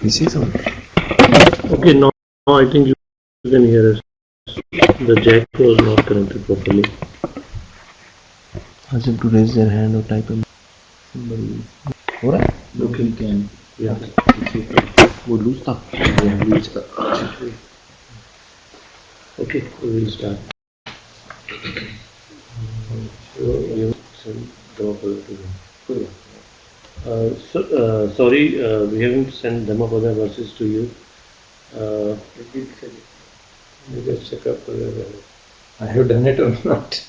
This is on. Okay, now I think you can hear us. The jack was not connected properly. Ask them to raise their hand or type a symbol. Alright? Okay. You can. Yeah. वो loose था. Yeah, lose the. Okay, we will start. So you send demo further to them. Sorry, we haven't sent demo further verses to you. You just check up whether I have done it or not.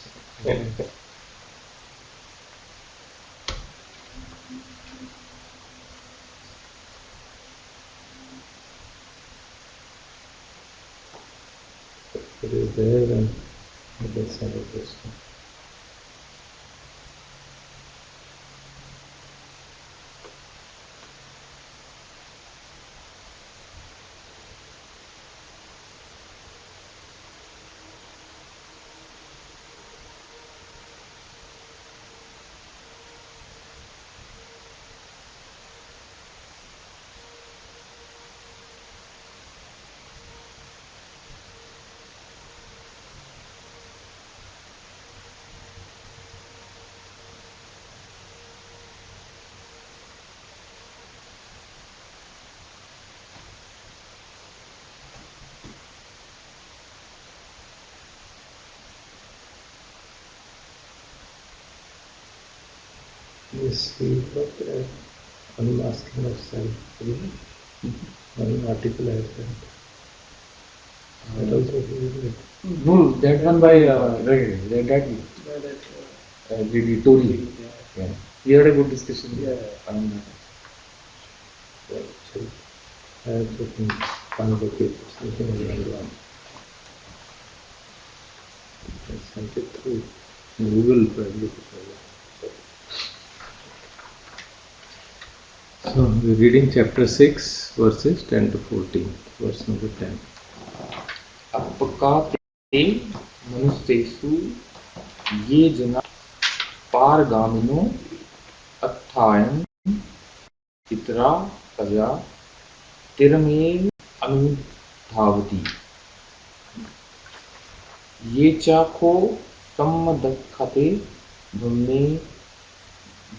If it is there, then I will send it this one. Yes, we got unmasking of self. One article I sent. That also we did. No, that one by that Tori. Yeah. We had a good discussion. Yeah. On Actually, I have taken one bucket or something like that. I sent it through Google probably. So we're reading chapter 6, verses 10 to 14, verse number 10. अपकाते मनुष्येषु ये जना पारगामिनो अत्थायं पितरा प्रजा तिरमेव अनुधावति ये चाखो सम्मदखते धम्मे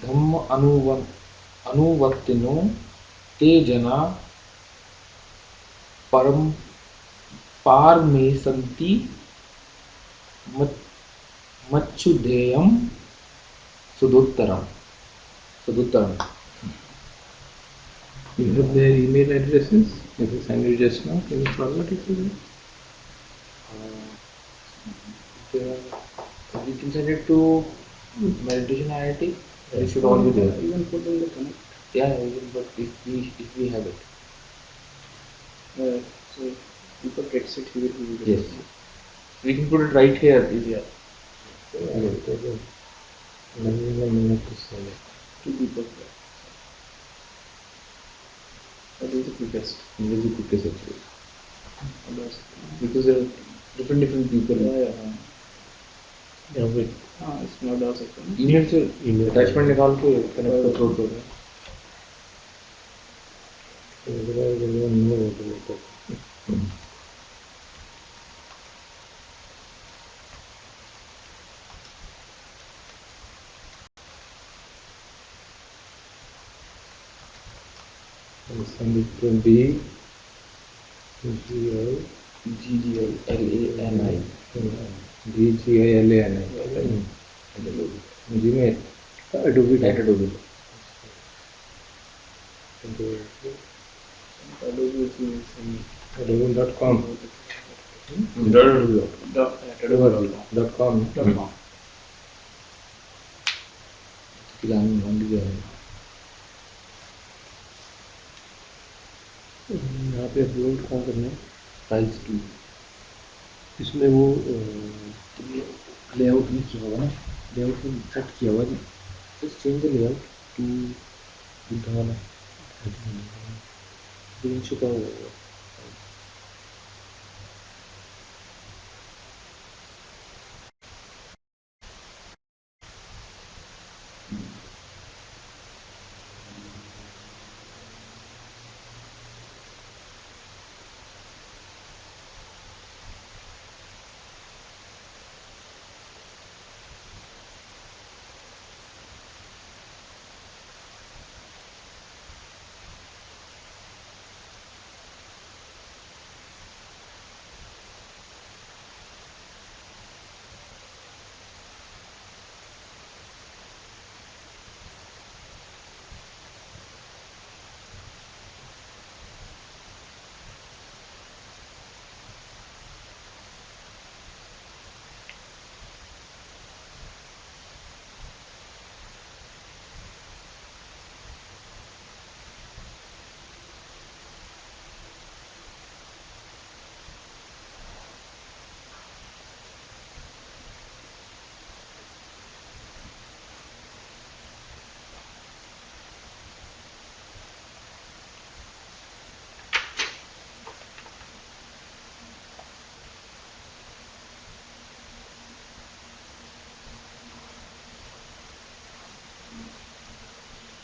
धम्म अनुवत्तिनो ते जना परम पार में संति मच्छुधेयम सुदुत्तरम. You have their email addresses? If I send you just now, can you forward it to me? We can send it to meditation IIT. It should all be there. Even put in the connect. Yeah, but if we have it. So people gets it here. Yes. We can put it right here. Yeah. Let me to send it. 2 people. That is the quickest. This is the quickest actually. Others. Because there are different people. Yeah. Yeah, wait. It's not our second. email से Email. attachment निकाल के connect कर upload करो. Otherwise, I don't know what to look at. I'll send it to B. GGILANI. DGILANI. Gmail. Adobe. Adobe. Adobe.com. .com. किलानी मंडी गया है. यहाँ पे upload कहाँ करना है? Files to. इसमें वो लेआउट नहीं किया होगा ना, लेआउट में सेट किया हुआ है. Just change the layout to Buddha वाला green चुका हुआ.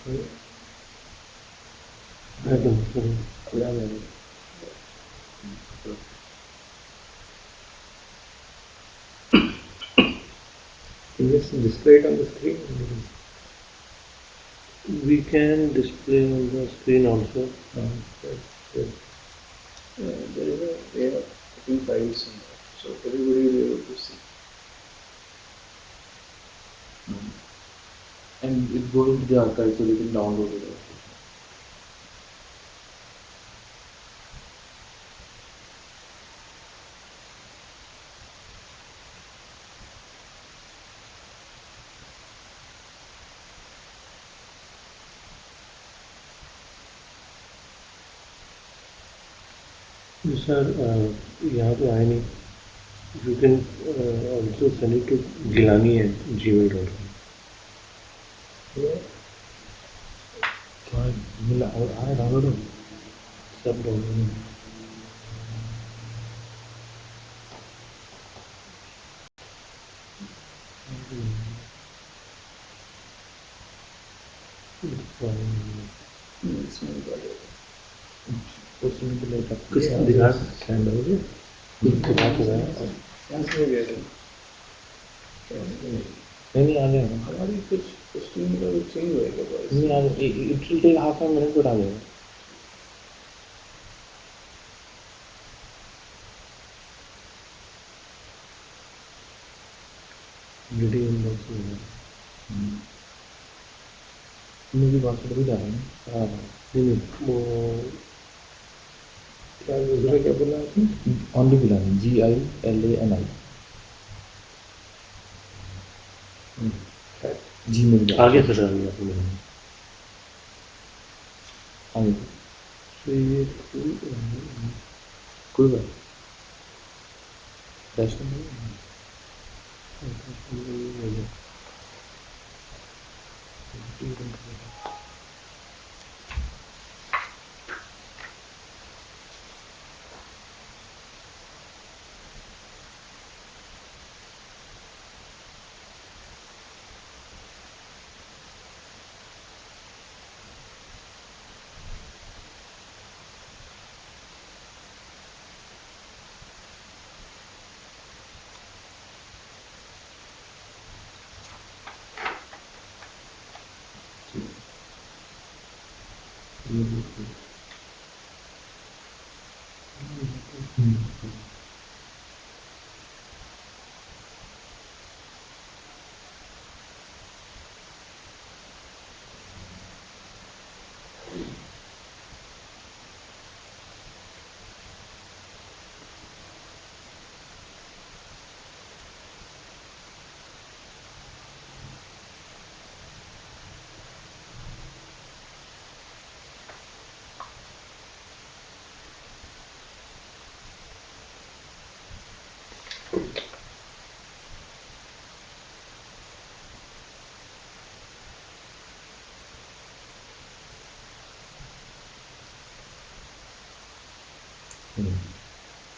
I don't know. You just display it on the screen. We can display on the screen also. Good. There is a cooking files in there, so everybody will be able to see. And it goes into the archive, so they can download it. Sir, यहाँ तो आए नहीं. You can also send it to gilani@gmail.com. मिला और आया download हो. सब download. उसमें भी लेकर कुछ दिखा Send हो गया. दिखा तो रहा है. कैंसिल हो गया था. नहीं आ जाएगा. हमारी कुछ टीम का कुछ चेंज होएगा बस. नहीं आ जाएगा. It will take half an minute, but आ जाएगा. वीडियो इनबॉक्स में. मुझे पासवर्ड भी डालना है. हाँ नहीं वो क्या दूसरा क्या बोला आपने? Only Gilani, GILANI. Gmail. आगे से डाल दिया आपने. आगे तो ये कोई बात टेस्ट नहीं.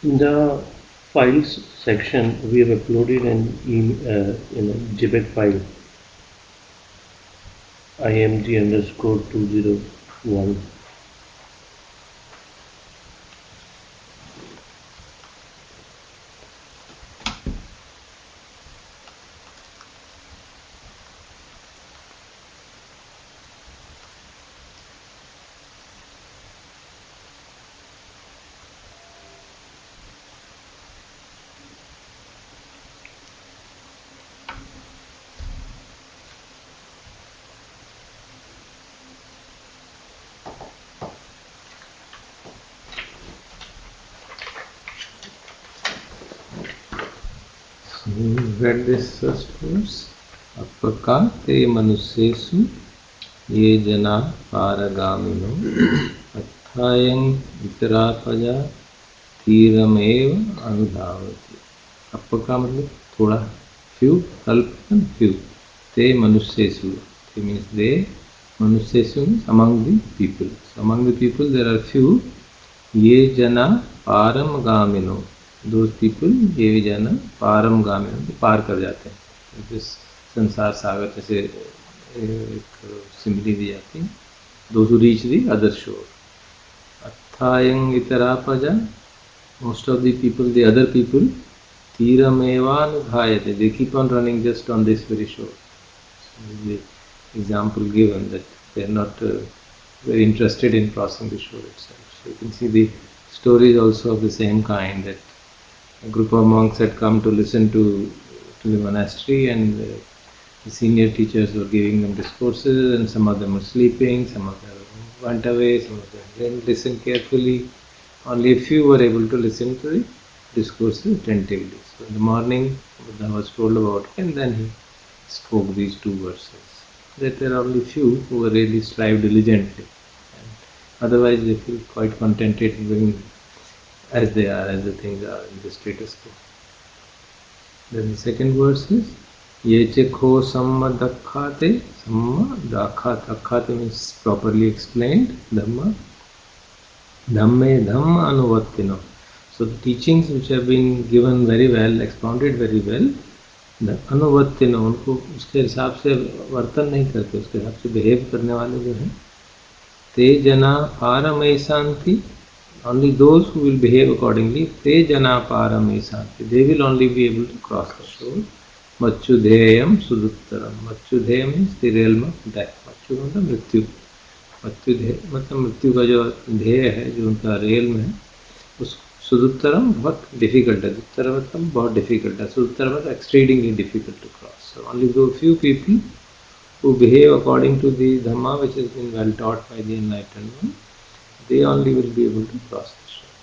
In the files section, we have uploaded an JPEG file img_201. You read this first verse. Appaka te manussesu ye jana paragamino atthayen vitarapaja तीरमेव अनुधावति. Appaka मतलब थोड़ा, few, अल्प and few. Te manussesu. Te means they. Manussesu means among the people. So among the people there are few. Ye jana paramgamino. Those people, ये जन पारम गामी पार कर जाते हैं. जिस संसार सागर जैसे एक सिमिली दी जाती है, those who reach the other shore. Athayang itarapaja, most of the people, the other people, Tiramevanudhayate, they keep on running just on this very shore. So the example given that they are not very interested in crossing the shore itself. So you can see the story is also of the same kind, that a group of monks had come to listen to the monastery, and the senior teachers were giving them discourses, and some of them were sleeping, some of them went away, some of them didn't listen carefully. Only a few were able to listen to the discourses attentively. So in the morning, Buddha was told about it, and then he spoke these two verses. That there are only few who really strive diligently. And otherwise, they feel quite contented living as they are, as the things are in the status quo. Then the second verse is Yeche kho samma dakkhate. Samma dakkhate means properly explained. Dhamma. Dhamme dhamma anuvattino. So the teachings which have been given very well, expounded very well, अनुवत्तिनो, उनको उसके हिसाब से वर्तन नहीं करते, उसके हिसाब से बिहेव करने वाले जो हैं, ते जना पारमय शांति, only those who will behave accordingly, te jana paramay santi, they will only be able to cross the shore. Machudheyam suduttaram. Machudheyam means the realm of death. मच्यु मतलब मृत्यु. मृत्यु मतलब मृत्यु का जो ध्येय है, जो उनका realm है, उस सुदुत्तरम बहुत difficult है. दुत्तरम मतलब बहुत difficult है. सुदुत्तरम मतलब exceedingly difficult to cross. So only those few people who behave according to the Dhamma which has been well taught by the enlightened one, they only will be able to cross the shore.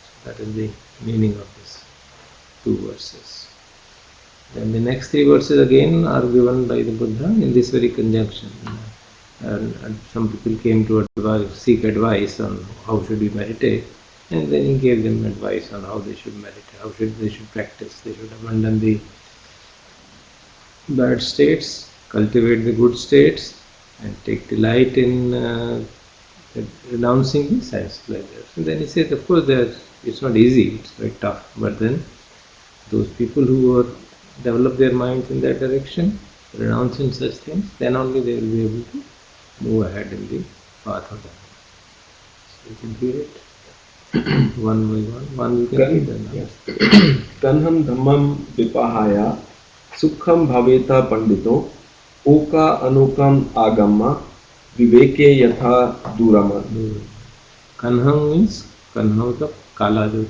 So that is the meaning of these two verses. Then the next three verses again are given by the Buddha in this very conjunction. And some people came to seek advice on how should we meditate, and then he gave them advice on how they should meditate, how they should practice. They should abandon the bad states, cultivate the good states, and take delight in renouncing the sense pleasures. And then he says, of course, it's not easy, it's very tough, but then those people who develop their minds in that direction, renouncing such things, then only they will be able to move ahead in the path of Dhamma. So you can read it one by one we can read them. Yes. Tanham dhammam vipahaya sukham bhaveta pandito oka anukam agamma viveke yatha durama. Kanham means, kanham ka kala jo,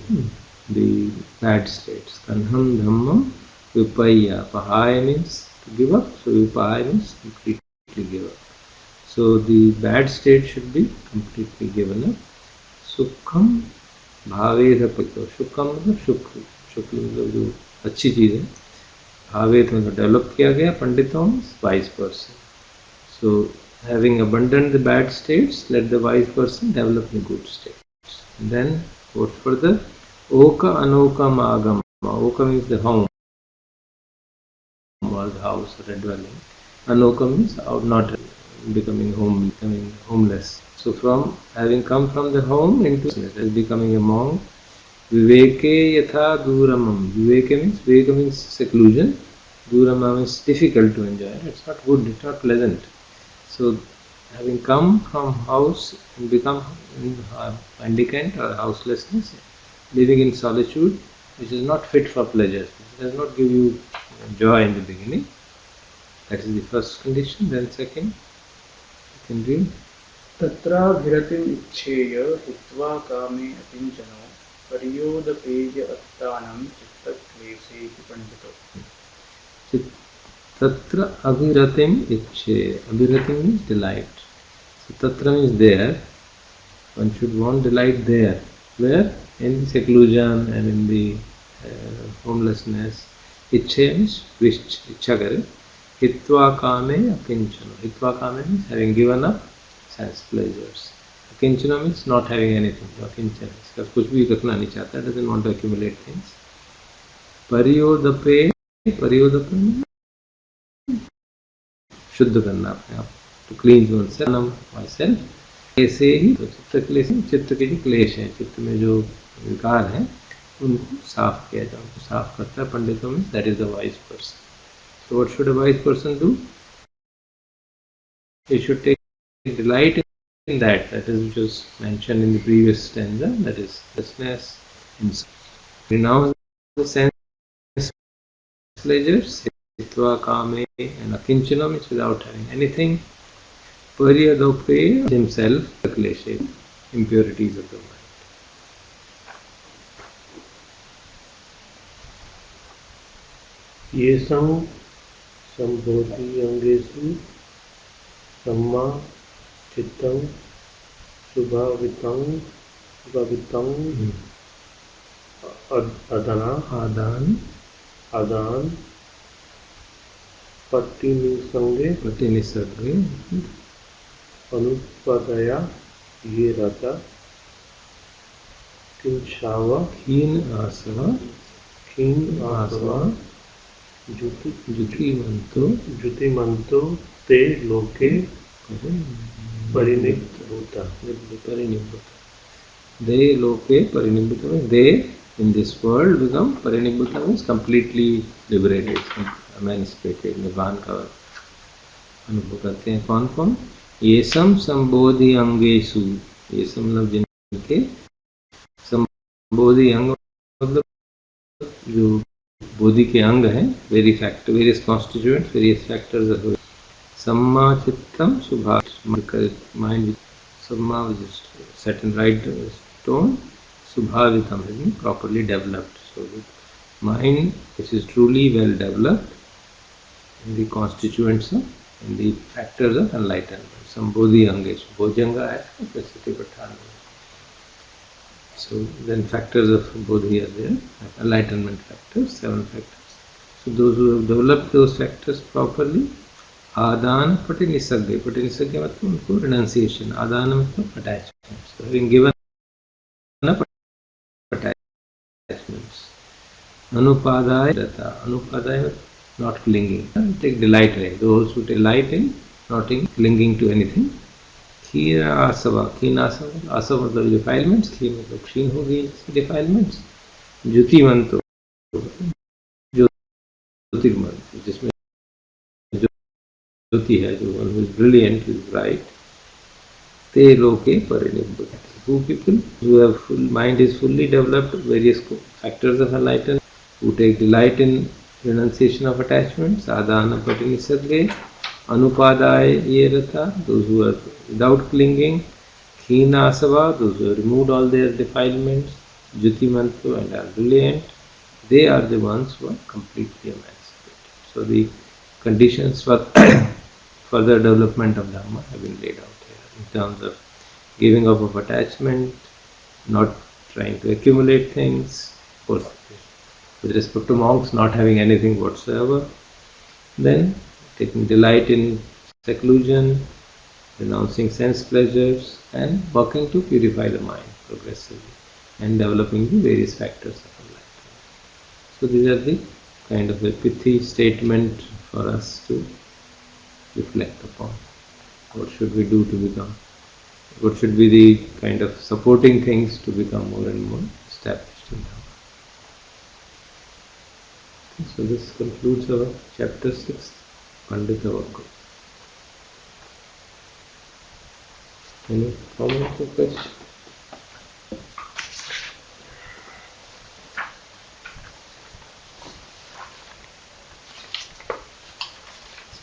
the bad states. Kanham dhammam vipahaya. Pahaya means to give up, so vipahaya means completely give up. So the bad state should be completely given up. Sukham bhaveta pandito. Sukham मतलब शुक्ल, शुक्ल मतलब जो अच्छी चीज है. भावेत मतलब develop किया गया. पंडितों means wise person. So having abandoned the bad states, let the wise person develop the good states. And then what further? Oka anokam agama. Oka means the home or the house or a dwelling. Anokam means not becoming homeless. So from having come from the home into becoming a monk, viveke yatha duramam. Viveka means seclusion. Durama means difficult to enjoy. It's not good, it's not pleasant. So having come from house and become mendicant or houselessness, living in solitude, which is not fit for pleasures. It does not give you joy in the beginning. That is the first condition. Then second, you can read. तत्रा विरतिम इच्छेय हित्वा कामे अकिंचनो परियोदपेय अत्तानं चित्तक्लेशे पंडितो. Tatra abhiratim ichche. Abhiratim means delight. So tatra means there. One should want delight there. Where? In the seclusion and in the homelessness. Ichche means wish, ichcha kare. Hitva kame akinchana. Hitva kame means having given up sense pleasures. Akinchana means not having anything. Akinchana means kuch bhi rakhna nahi chahta, doesn't want to accumulate things. Pariyodape. Pariyodape means शुद्ध करना अपने आप, to clean oneself, myself. ऐसे ही चित्त क्लेश, चित्त के जो क्लेश हैं, चित्त में जो विकार हैं, उनको साफ किया जाए. उनको साफ करता है पंडितों में. That is the wise person. So what should a wise person do? You should take delight in that. That is which was mentioned in the previous stanza. That is restlessness. Renounce the sense pleasures. Hitva kame and akinchana means without having anything. Paryadope himself, the kleshe, impurities of the mind. Yesam sambodhi angesu samma chittam subhavitam adana adan Patinisarge anupadaya ye rata kinshava Khin asava jutimanto te loke parinibhuta. They loke parinibhuta means they in this world become parinibhuta means completely liberated, emancipated, निवान का अनुभव करते हैं. कौन कौन? येसम संबोधि अंगेषु, येसम मतलब जिनके संबोधि अंग मतलब जो बोधि के अंग हैं, वेरियस कॉन्स्टिट्यूएंट्स, वेरियस फैक्टर्स. सम्मा चित्तम शुभा mind samma which is set in right tone, subhavitam means properly developed. So the mind which is truly well developed in the constituents of, in the factors of enlightenment. Sambodhi angesh, Bojanga hai, Satipatthana. So then factors of bodhi are there, enlightenment factors, 7 factors. So those who have developed those factors properly, आदान पटिनिसर्गे, पटिनिसर्गे मतलब उनको renunciation, आदान मतलब attachments. So having given up attachments, anupadaya rata, anupadaya not clinging, take delight in, those who delight in not in clinging to anything. Khina asava, asava मतलब defilements, खी मतलब क्षीण हो गई defilements. ज्योतिमंतो, ज्योतिर्मय जिसमें ज्योति है, जो one who is brilliant, who is bright. Te loke parinibhuta. Who people who have full mind is fully developed, various factors of enlightenment, who take delight in renunciation of attachments, adana patinisarge, anupadaya yerata, those who are without clinging, khina asava, those who have removed all their defilements, jyotimanto and are brilliant, they are the ones who are completely emancipated. So the conditions for further development of Dhamma have been laid out here in terms of giving up of attachment, not trying to accumulate things, of course, with respect to monks not having anything whatsoever, then taking delight in seclusion, renouncing sense pleasures, and working to purify the mind progressively and developing the various factors of enlightenment. So these are the kind of a pithy statement for us to reflect upon. What should we do to become? What should be the kind of supporting things to become more and more established in Dhamma? So this concludes our chapter 6, Pandita Varga. Any comments or questions?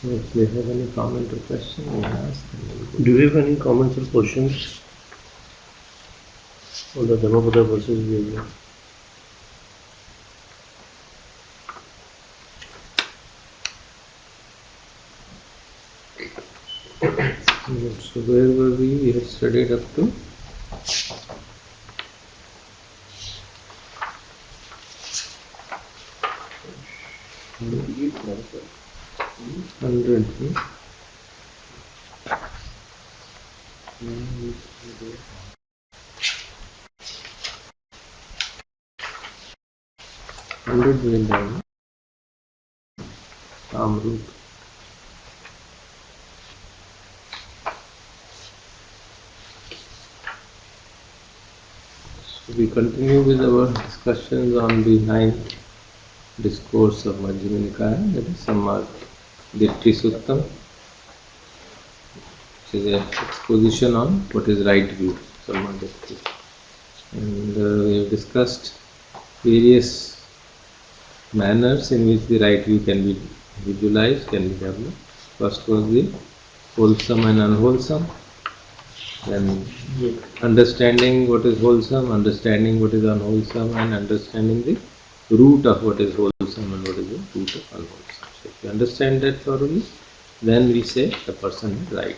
So if they have any comment or question, we ask. Do you have any comments or questions on the Dhammapada verses we have? So where were we? We have studied up to 100. Hundred will down. Amrut. So we continue with our discussions on the 9th discourse of Majjhima Nikaya, that is Sammaditthi Suttam. is an exposition on what is right view, Salman-Rushdie. And we have discussed various manners in which the right view can be visualized, can be developed. First was the wholesome and unwholesome. Then understanding what is wholesome, understanding what is unwholesome, and understanding the root of what is wholesome and what is the root of unwholesome. So if you understand that thoroughly, then we say the person is right,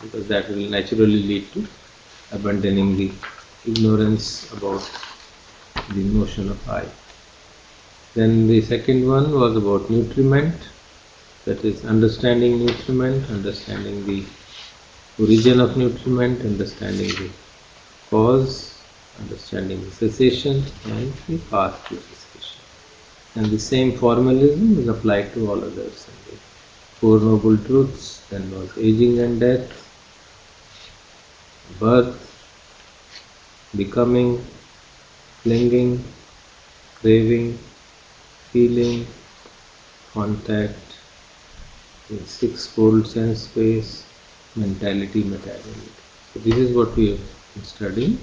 because that will naturally lead to abandoning the ignorance about the notion of I. Then the second one was about nutriment, that is understanding nutriment, understanding the origin of nutriment, understanding the cause, understanding the cessation and the path to cessation. And the same formalism is applied to all others. And the Four Noble Truths, then was aging and death, birth, becoming, clinging, craving, feeling, contact, the sixfold sense space, mentality, materiality. So this is what we have been studying,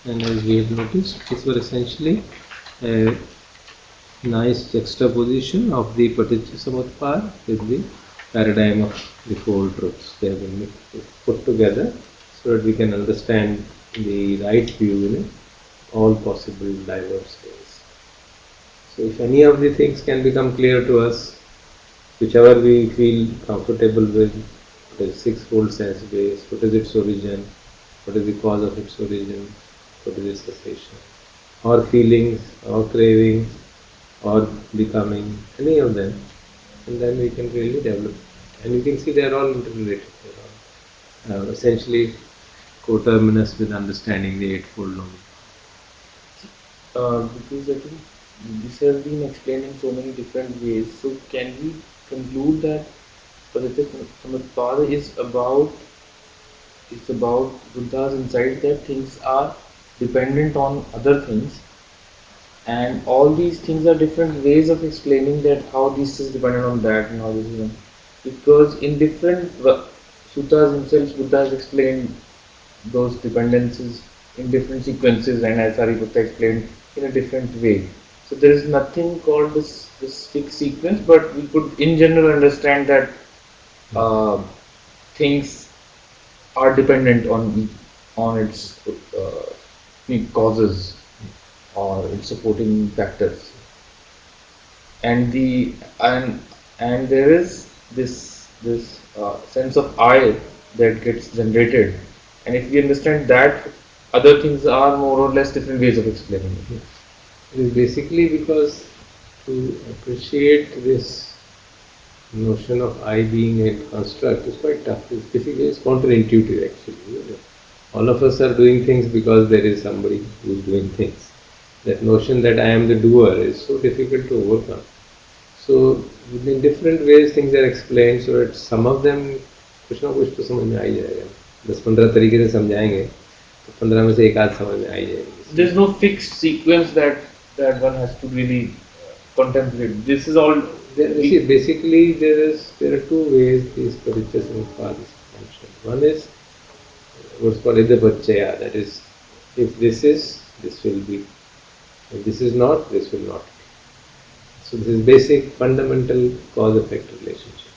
and as we have noticed, these were essentially a nice juxtaposition of the Paticca with the paradigm of the Four Truths. They have been put together so that we can understand the right view in all possible diverse ways. So if any of the things can become clear to us, whichever we feel comfortable with, what is sixfold sense base, what is its origin, what is the cause of its origin, what is its cessation, or feelings, or cravings, or becoming, any of them, and then we can really develop. And you can see they are all interrelated. They are all essentially coterminous with understanding the Eightfold Noble. Because I think this has been explained in so many different ways. So can we conclude that Paticca is about Buddha's insight that things are dependent on other things, and all these things are different ways of explaining that how this is dependent on that and how this is, because in different suttas themselves Buddha has explained those dependencies in different sequences, and as Sariputta explained, in a different way. So there is nothing called this fixed sequence, but we could in general understand that things are dependent on its causes or its supporting factors, and there is this sense of I that gets generated, and if we understand that, other things are more or less different ways of explaining it. It is basically because to appreciate this notion of I being a construct is quite tough. It's difficult, it's counterintuitive actually. All of us are doing things because there is somebody who is doing things. That notion that I am the doer is so difficult to overcome. So in different ways things are explained, so that some of them कुछ ना कुछ तो समझ में आ ही जाएगा. 10-15 तरीके से समझाएंगे तो 15 में से एक आध समझ में आ ही जाएगी. There is no fixed sequence that one has to really contemplate. This is all. Basically, there are two ways these Paticca Samutpada is mentioned. One is what's called Idapachaya, that is, if this is, this will be. If this is not, this will not be. So this is basic fundamental cause-effect relationship.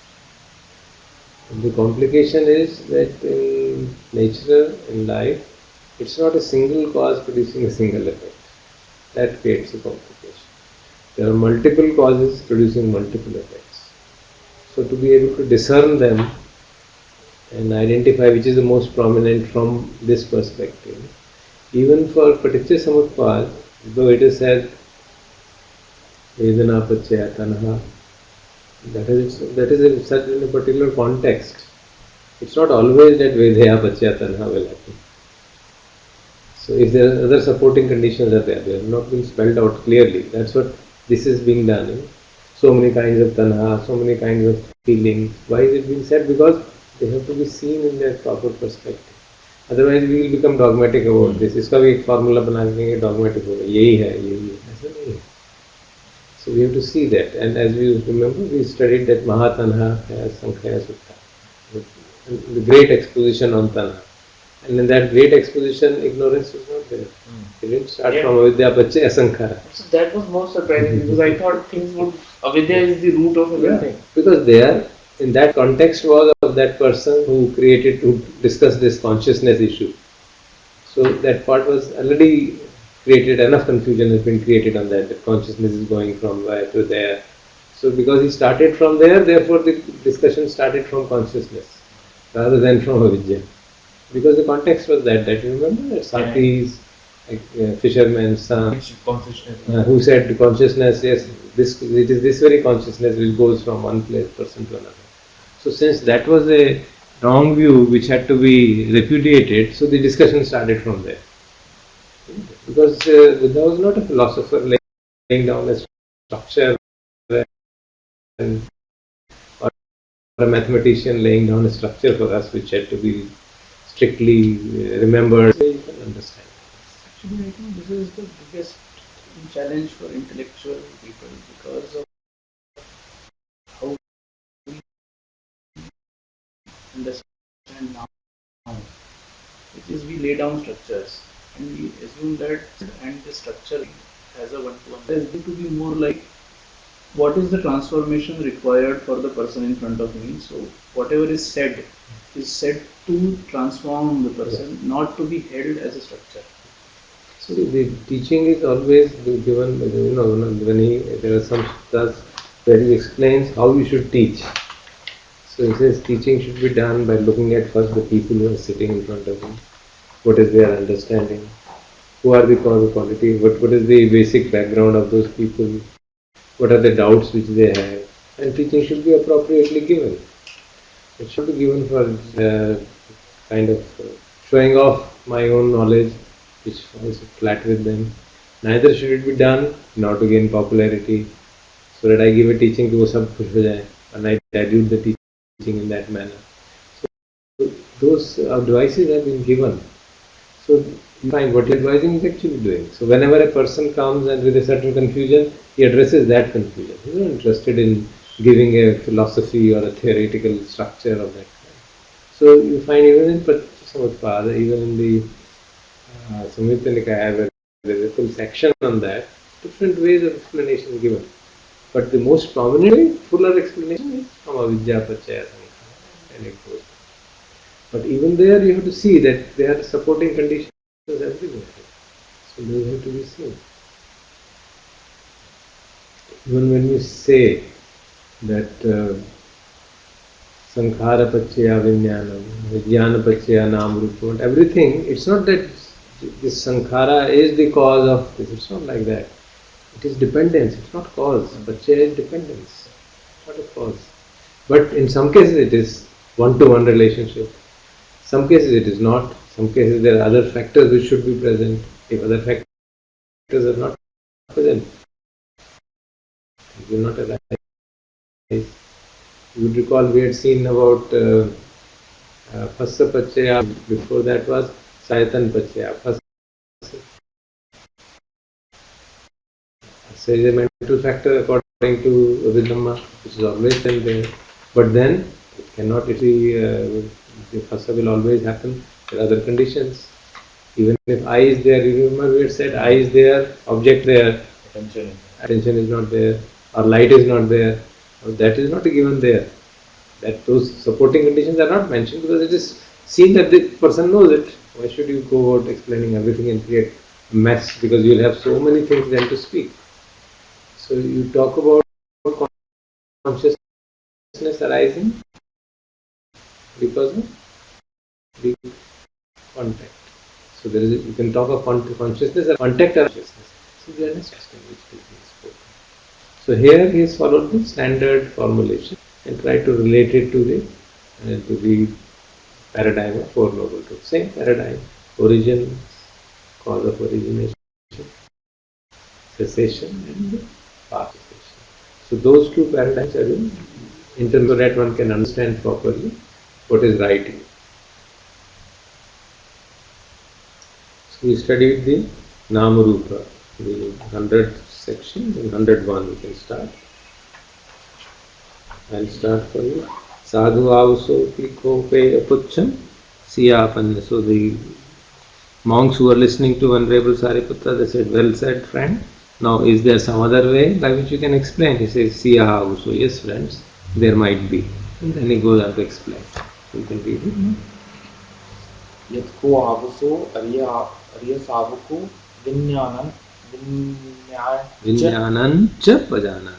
And the complication is that in nature, in life, it's not a single cause producing a single effect. That creates a complication. There are multiple causes producing multiple effects. So to be able to discern them and identify which is the most prominent from this perspective, even for Paticca Samutpada, though it is said Vedana Pachaya Tanha, that is such in a particular context. It's not always that Vedaya Pachaya Tanha will happen. So if there are other supporting conditions are there, they have not been spelled out clearly. That's what this is being done. So many kinds of tanha, so many kinds of feelings. Why is it being said? Because they have to be seen in their proper perspective. Otherwise we will become dogmatic about this. इसका भी एक formula बना देंगे dogmatic होगा. यही है. ऐसा नहीं है. So we have to see that. And as we remember, we studied that Mahatanha has Sankhya Sutta. the great exposition on Tanha. And in that great exposition, ignorance was not there. It didn't start from Avidya Paccaya Sankhara. So that was more surprising because I thought things would, Avidya is the root of everything. Because there, in that context was of that person who created to discuss this consciousness issue. So that part was already created, enough confusion has been created on that consciousness is going from where to there. So because he started from there, therefore the discussion started from consciousness rather than from avidya. Because the context was that you remember that Satis, fisherman's son, who said consciousness, yes, it is this very consciousness which goes from one person to another. So since that was a wrong view which had to be repudiated, so the discussion started from there. Because there was not a philosopher laying down a structure or a mathematician laying down a structure for us which had to be strictly remembered. So you can understand. Actually, I think this is the biggest challenge for intellectual people because of how we understand now, which is we lay down structures and we assume that and the structure has a one-to-one. There is going to be more like what is the transformation required for the person in front of me. So whatever is said to transform the person, not to be held as a structure. So the teaching is always given, when there are some sutras where he explains how you should teach. So he says teaching should be done by looking at first the people who are sitting in front of him. What is their understanding? Who are the quality? What is the basic background of those people? What are the doubts which they have? And teaching should be appropriately given. It should be given for kind of showing off my own knowledge, which falls flat with them. Neither should it be done in order to gain popularity, so that I give a teaching to sab khush ho jaye, and I dilute the teaching in that manner. So those advices have been given. So you find what you're advising is actually doing. So whenever a person comes and with a certain confusion, he addresses that confusion. He's not interested in giving a philosophy or a theoretical structure of that kind. So you find even in Pratyasamutpada, even in the Samyutta Nikaya, where there is a full section on that, different ways of explanation given. But the most prominent way, fuller explanation is from Avidya Paccaya Sankhara, and it goes. But even there you have to see that there are supporting conditions everywhere. So those have to be seen. Even when you say that Sankhara Paccaya Vijnanam, Vijnana Paccaya Namrupa, everything, it's not that this Sankhara is the cause of this, it's not like that. It is dependence, it's not cause. Paccaya is dependence, not a cause. But in some cases it is one-to-one relationship. Some cases it is not. Some cases there are other factors which should be present. If other factors are not present, it will not arise. You would recall we had seen about Phassa Paccaya, before that was Sayatan Paccaya. So is a mental factor according to Vidhamma, which is always there. But then it cannot be, the Phassa will always happen. There are other conditions. Even if I is there, you remember we had said I is there, object there, attention is not there, or light is not there. That is not given there. That those supporting conditions are not mentioned because it is seen that the person knows it. Why should you go out explaining everything and create a mess, because you will have so many things then to speak. So you talk about consciousness arising because of the contact. So there is you can talk of consciousness and contact of consciousness. So there is system which is being spoken. So here he has followed the standard formulation and tried to relate it to the paradigm of Four Noble Truths. Same paradigm: origin, cause of origination, cessation, and past cessation. So those two paradigms are in terms of that one can understand properly what is right here. So we studied the Namarupa, the 100th section, in 101 we can start. I'll start for you. Sadhu also Kope Pucham Siyapan. So the monks who were listening to Venerable Sariputta, they said, well said, friend. Now, is there some other way by which you can explain? He says, Siya also. Yes, friends, there might be. And then he goes on to explain. You can read it. यत्को आवसो अर्य सावको विज्ञानन विज्ञानन च पजाना.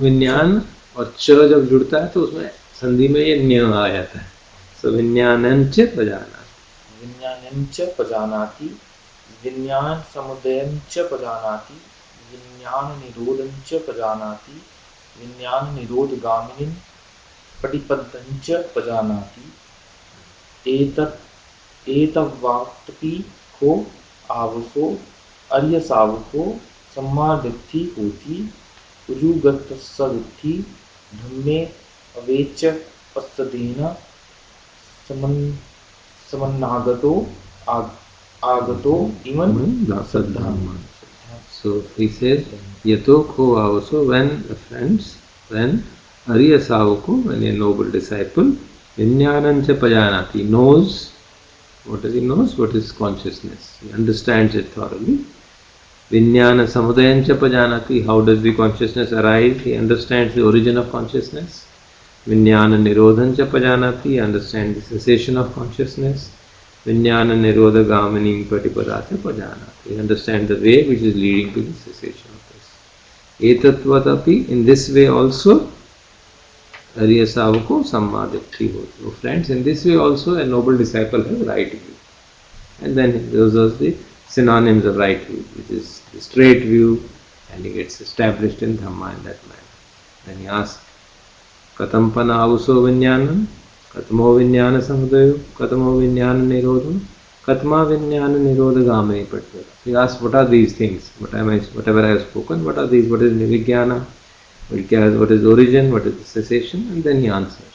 विज्ञान और च जब जुड़ता है तो उसमें संधि में ये न्य आ जाता है. सो विज्ञानन च पजाना. विज्ञानं च पजानाति विज्ञान समुदयं च पजानाति विज्ञान निरोधं च पजानाति विज्ञान निरोधगामिनीं पटिपद्धं च पजानाति एतद्वाक्तपि को आवसो अर्य सावको सम्मादित्थि होति उजुगतस्सदित्थि धम्मे अवेच पस्तदेन समन्नागतो आगतो इमं Dhamma. So he says, Yato ko avso, when the friends, when Arya Savako, when a noble disciple, Vinyanancha Pajanati, knows, what does he knows? What is consciousness? He understands it thoroughly. Vinyana Samudayancha Pajanati, how does the consciousness arise? He understands the origin of consciousness. Vinyana Nirodhancha Pajanati, he understands the cessation of consciousness. Vinyana Nirodha Gamini Patipadata Pajanati, he understands the way which is leading to the cessation of this. Etatvatapi, in this way also, Arya Savako Sammadipti hoti. So friends, in this way also a noble disciple has right view. And then those are the synonyms of right view, which is the straight view, and he gets established in Dhamma in that manner. Then he asks, Katampana avuso vinyanam, Katamo vinyana samudayo, Katamo vinyana nirodham, Katma vinyana nirodha gamani patvara. He asks, what are these things? Whatever I have spoken, what are these? What is nirvigyana? What is origin? What is the cessation? And then he answers.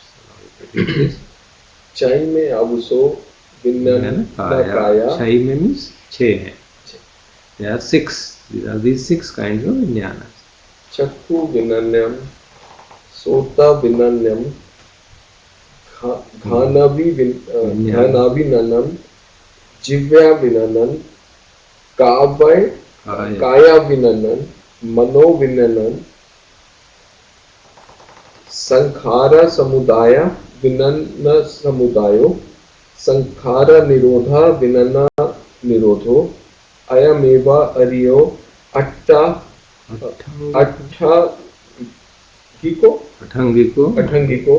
Chai me avuso vinyana kaya. Chai means chhe. There are six. These are these six kinds of vinyanas. Chakku vinanyam, sota vinanyam, ghanavi nanam, jivya vinanam, kaya vinanam, mano vinanam, sankhara samudaya vinana samudayo, sankhara nirodha vinana nirodho, ayameva aryo अठंगिको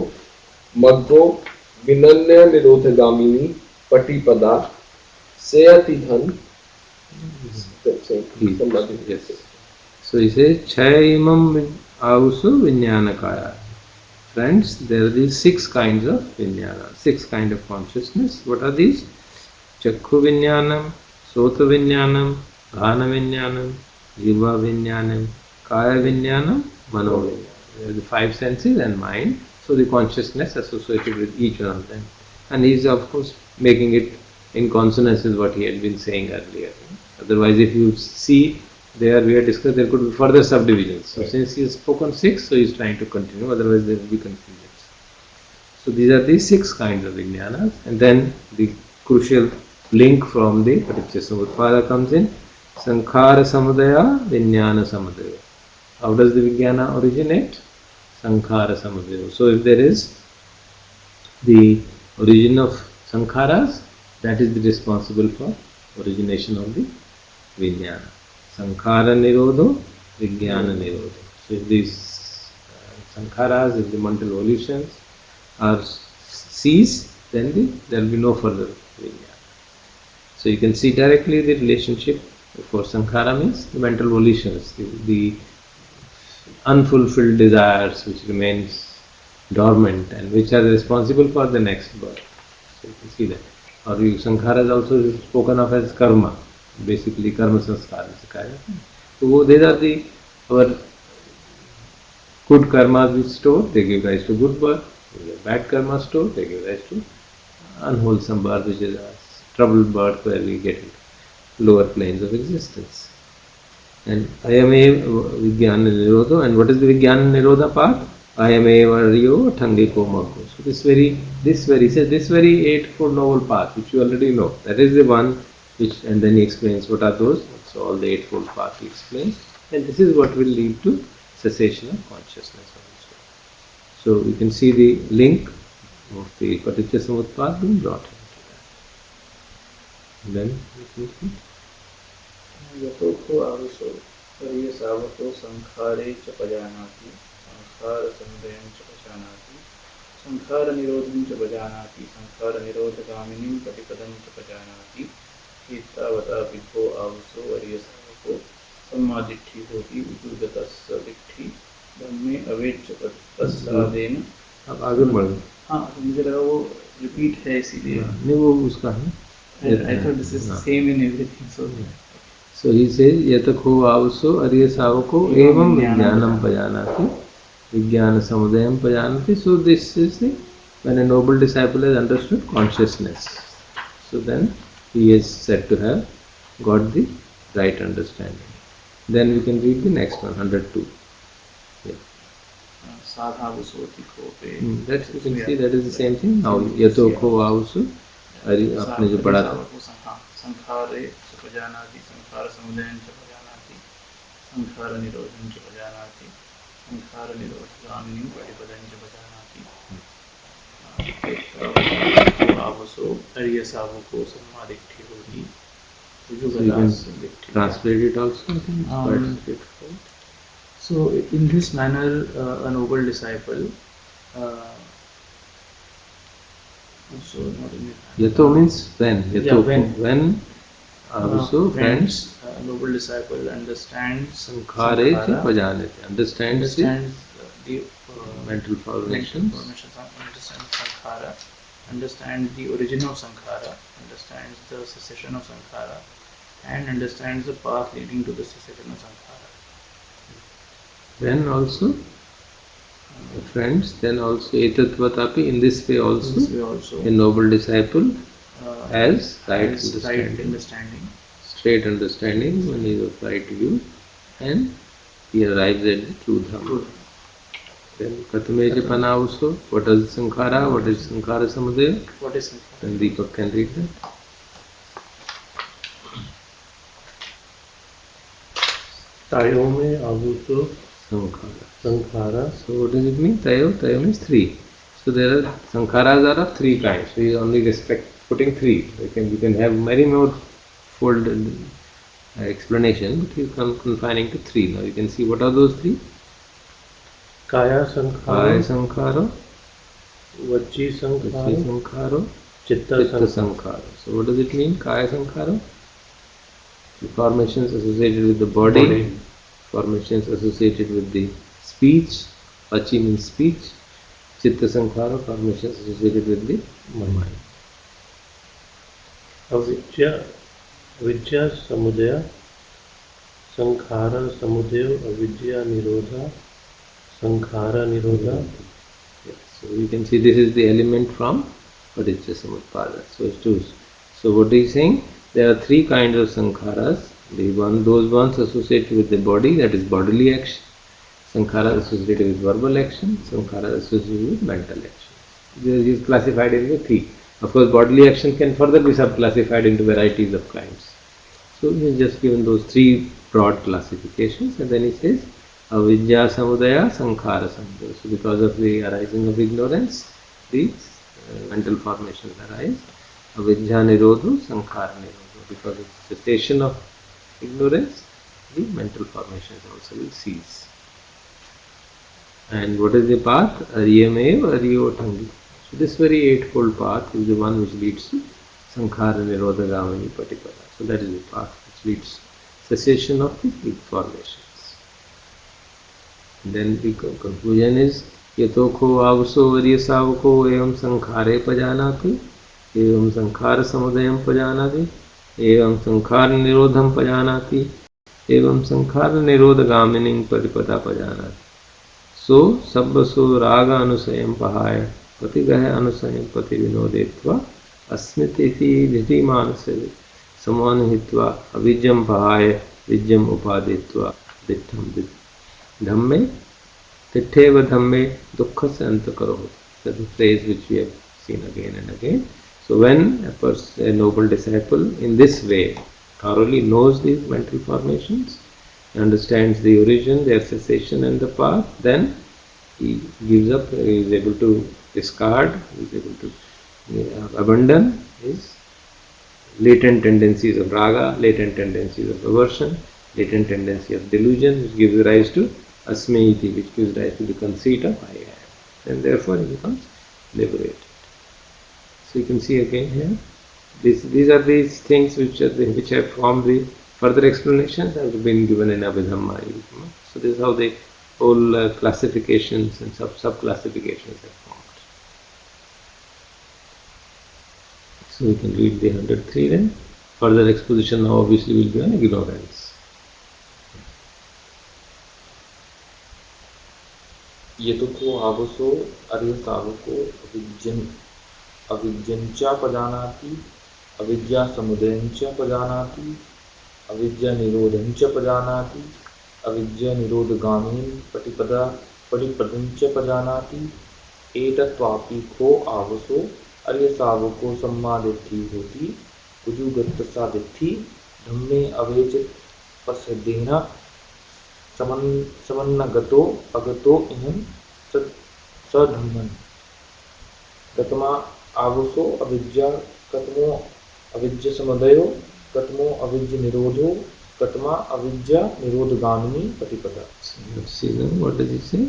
मग्गो विनन्य निरोधगामिनी पटिपदा सेयति धन. Yes. So he says, Chayimam avuso vinyanakaya. Friends, there are these six kinds of vinyana, six kinds of consciousness. What are these? Chakku vinyanam, sota vinyanam, ghana vinyanam, jiva vinyanam, kaya vinyanam, mano vinyanam. There are the five senses and mind. So the consciousness associated with each one of them. And he is of course making it in consonance with what he had been saying earlier. Otherwise, if you see there we have discussed, there could be further subdivisions. So since he has spoken six, so he is trying to continue, otherwise there will be confusions. So these are the six kinds of vijnanas, and then the crucial link from the Paticca comes in. Sankhara samudaya, vijnana samudaya. How does the vijnana originate? Sankhara samudaya. So if there is the origin of sankharas, that is the responsible for origination of the vijnana. Sankhara nirodho, vijnana nirodho. So if these sankharas, if the mental volitions are ceased, then there will be no further vijnana. So you can see directly the relationship for sankhara means the mental volitions, the unfulfilled desires which remains dormant and which are responsible for the next birth. So you can see that. Or sankhara is also spoken of as karma, basically karma sanskara. So these are our good karmas which store, they give rise to good birth. Bad karma store, they give rise to unwholesome birth, which is a troubled birth where we get into lower planes of existence. And ayame vijnana nirodho. And what is the vijnana nirodha part? I am Aryo Thangiko Mako. So this very eightfold noble path which you already know. That is the one which, and then he explains what are those. So all the eightfold path he explains, and this is what will lead to cessation of consciousness also. So you can see the link of the Paticca Samutpad being brought into that. Then we can see. यतोऽखो आवसो पर्यसावको संखारे च पजानाति संखार समुदयं च पजानाति संखार निरोधं च पजानाति संखार निरोधगामिनीं प्रतिपदं च पजानाति एतावता विद्धो आवसो पर्यसावको सम्मादिट्ठी होति विदुर्गतस्य दिट्ठी ब्रह्मे अवेच्य प्रसादेन। अब आगे बढ़ो। हाँ, मुझे लगा वो रिपीट है इसीलिए। नहीं, वो उसका है। I thought this is same in everything. So he says, Yatakho avso arya savako evam vijnanam pajanati vijnana samudayam pajanati. So this is the, when a noble disciple has understood consciousness. So then he is said to have got the right understanding. Then we can read the next one, 102. Yeah. That you can see that is the same thing. Now Yatakho avso arya आपने जो पढ़ा था। संखारे पजानाति संखार समुदयं च पजानाति संखार निरोधं च पजानाति संखार निरोधगामिनीं प्रतिपदं च पजानाति आवसो अर्य सावको सम्मादिट्ठी होति। So you can translate it also. I think it's quite straightforward. So in this manner, a noble disciple. So not in Yato means when. Yato, when. Also, friends, noble disciple understands Sankhare pajanati. Understands the mental formations. Understands Sankhara, understands the origin of Sankhara, understands the cessation of Sankhara, and understands the path leading to the cessation of Sankhara. Then also, friends, then also Etatvatapi, in this way also, a noble disciple has right understanding, straight understanding when he is of right view, and he arrives at the true Dhamma. Then Katameja Pana also, what is Sankhara, what is Sankhara Samudaya? What is Sankhara? Then Deepak can read that. Tayo mein avuso Sankhara. So what does it mean? Tayo means three. So there are Sankharas are of three kinds. So you only putting three. You can have many more fold explanation, but you come confining to three. Now you can see what are those three? Kaya Sankhara, Vajji Sankhara, Chitta Sankhara. So what does it mean? Kaya Sankhara? The formations associated with the body, formations associated with the speech, Vachi means speech, Chitta Sankhara, formations associated with the mind. Avidya Samudaya, Sankhara Samudaya, Avidya Nirodha, Sankhara Nirodha. Yes. So you can see this is the element from Paticca Samutpada. So what is he saying? There are three kinds of sankharas. Those ones associated with the body, that is bodily action. Sankhara associated with verbal action. Sankhara associated with mental action. This is classified into three. Of course, bodily action can further be sub-classified into varieties of kinds. So he has just given those three broad classifications, and then he says, Avidya Samudaya, Sankhara Samudaya. So because of the arising of ignorance, these mental formations arise. Avidya Nirodho, Sankhara Nirodho. Because of the cessation of ignorance, the mental formations also will cease. And what is the path? Aryamev Aryo Tangi. So this very eightfold path is the one which leads to Sankhara Nirodha Gamini Patipada. So that is the path which leads to cessation of the weak formations. And then the conclusion is Yatokho Avso Varya Savako Evam Sankhare Pajanati Evam Sankhara Samudayam Pajanati Evam Sankhara Nirodham Pajanati Evam Sankhara Nirodha Gamini Patipada Pajanati. So Sabbaso Raga Anusayam Pahaya Patigaha Anusayam Pati Vinodetva Asmititi Dhiti Manase Samanhitva Avijjam Pahaya Vijjam Upadetva Dittham Dhamme Titheva dhamme dukkhasya anta karo. That's the phrase which we have seen again and again. So when a person, a noble disciple, in this way thoroughly knows these mental formations, understands the origin, their cessation and the path, then he gives up, he is able to discard, he is able to abandon his latent tendencies of raga, latent tendencies of aversion, latent tendency of delusion, which gives rise to asmiti, which gives rise to the conceit of I am. And therefore he becomes liberated. So you can see again here, these are these things which have formed the further explanations have been given in Abhidhamma. So this is how the whole classifications and sub-classifications have formed. So we can read the 103 then. Further exposition now obviously will be on ignorance. यतुको आवसो अर्यतावको अविद्यञ्च पजानाति अविद्या समुदयञ्च पजानाति अविद्या निरोधञ्च पजानाति अविद्या निरोधगामिनीं पटिपदञ्च पजानाति एतत्वापि को आवसो अर्यसावको सम्मादित्थि होति उजुगतसादित्थि धम्मे अवेचित प्रसिद्धेन समन्नगतो अगतो इहं सधम्मन् कतमा आवसो अविद्या कतमो अविद्या समुदयो कतमो अविद्या निरोधो कतमा अविद्या निरोधगामिनी प्रतिपदा. See now, what does he say?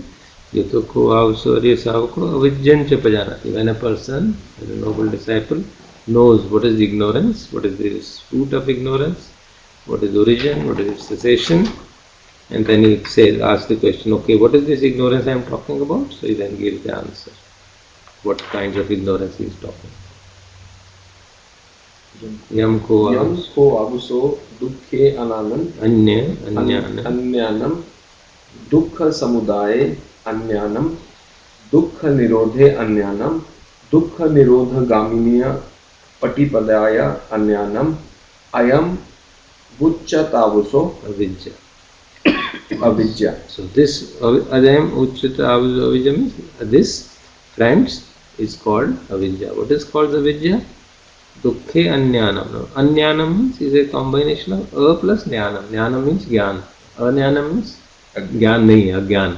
Yatoko avso aryasavako avidyanja pajanati. When a person, as a noble disciple, knows what is ignorance, what is the root of ignorance, what is origin, what is its cessation, and then he says, asks the question, okay, what is this ignorance I am talking about? So he then gives the answer. What kinds of ignorance he is talking about. Yam ko avuso dukhe anyanam dukha samudaye anyanam dukha nirodhe anyanam dukha nirodha gaminiya patipadaya anyanam ayam vuccatavuso avidya. So this adayam uchchata avidya means this, friends, is called avidya. What is called avidya? Dukkhe anyanam. Now, anyanam means is a combination of a plus jnanam. Jnanam means jnana. Anyanam means jnana nahi hai, agyan.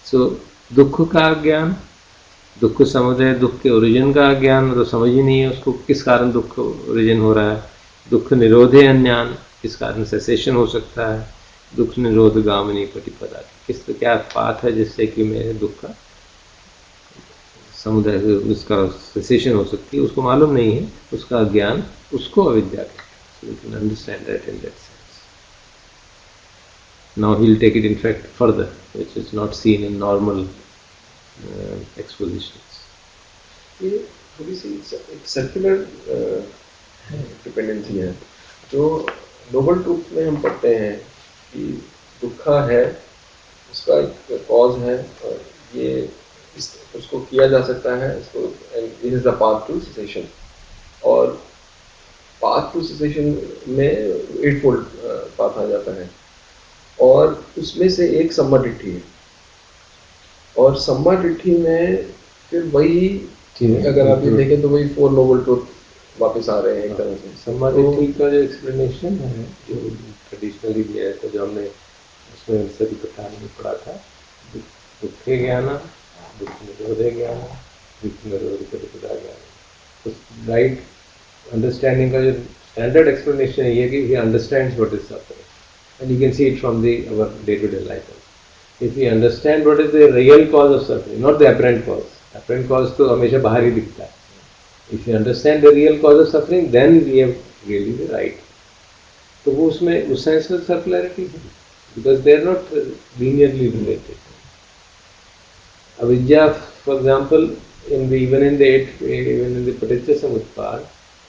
So दुख का अज्ञान, दुख समुदय, दुख के origin का अज्ञान, तो समझ ही नहीं है उसको किस कारण दुख ओरिजिन हो रहा है. दुख निरोधे अज्ञान, किस कारण सेसेशन हो सकता है. दुख निरोध गामिनी प्रतिपदा, किस क्या पाथ है जिससे कि मेरे दुख का समुदाय उसका सेसेशन हो सकती है, उसको मालूम नहीं है, उसका ज्ञान, उसको अविद्या कहते हैं. So you can understand that in that sense. Now he will take it in fact further, which is not seen in normal expositions. ये थोड़ी सी एक सर्कुलर डिपेंडेंसी है जो नोबल ट्रूथ में हम पढ़ते हैं कि दुखा है, उसका एक कॉज है और ये उसको किया जा सकता है, इसको this is the path to cessation. और पाथ टू सेसेशन में 8 फोल्ड पाथ आ जाता है और उसमें से एक सम्मा डिट्ठी है. और सम्मा डिट्ठी में फिर वही, अगर आप ये देखें तो वही 4 नोबल ट्रूथ वापस आ रहे हैं एक तरह से. सम्मा डिट्ठी का जो एक्सप्लेनेशन है जो ट्रेडिशनली दिया है, तो जो हमने उसमें सभी प्रकार में पढ़ा था, दुखे ज्ञान, दुख निरोधे ज्ञान, दुख निरोध प्रतिपदा ज्ञान. तो राइट अंडरस्टैंडिंग का जो स्टैंडर्ड एक्सप्लेनेशन है ये कि he understands what is suffering, and you can see it from our day-to-day life. If we understand what is the real cause of suffering, not the apparent cause तो हमेशा बाहर ही दिखता है. If you understand the real cause of suffering, then we have really the right. तो वो उसमें उस sense में सर्कुलरिटी है, because they are not linearly related. Avidya, for example, even in the paticca samutpad,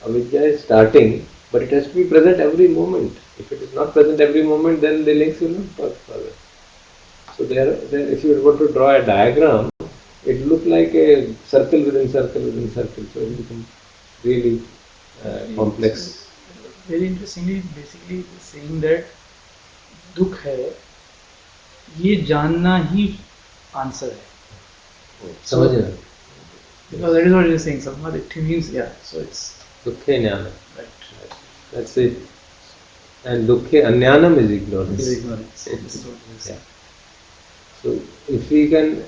avidya is starting, but it has to be present every moment. If it is not present every moment, then the links will not work further. So there, if you were to draw a diagram, it will look like a circle within circle within circle. So it will become really complex. Very interestingly, basically saying that दुख है, ये जानना ही answer है. समझ रहे हो? Because that is what you're saying. Samadhi means, yeah. So it's दुखे ज्ञानम. right. That's it. And dukhe anyanam is ignorance. Is ignorance. This is what you're saying. So if we can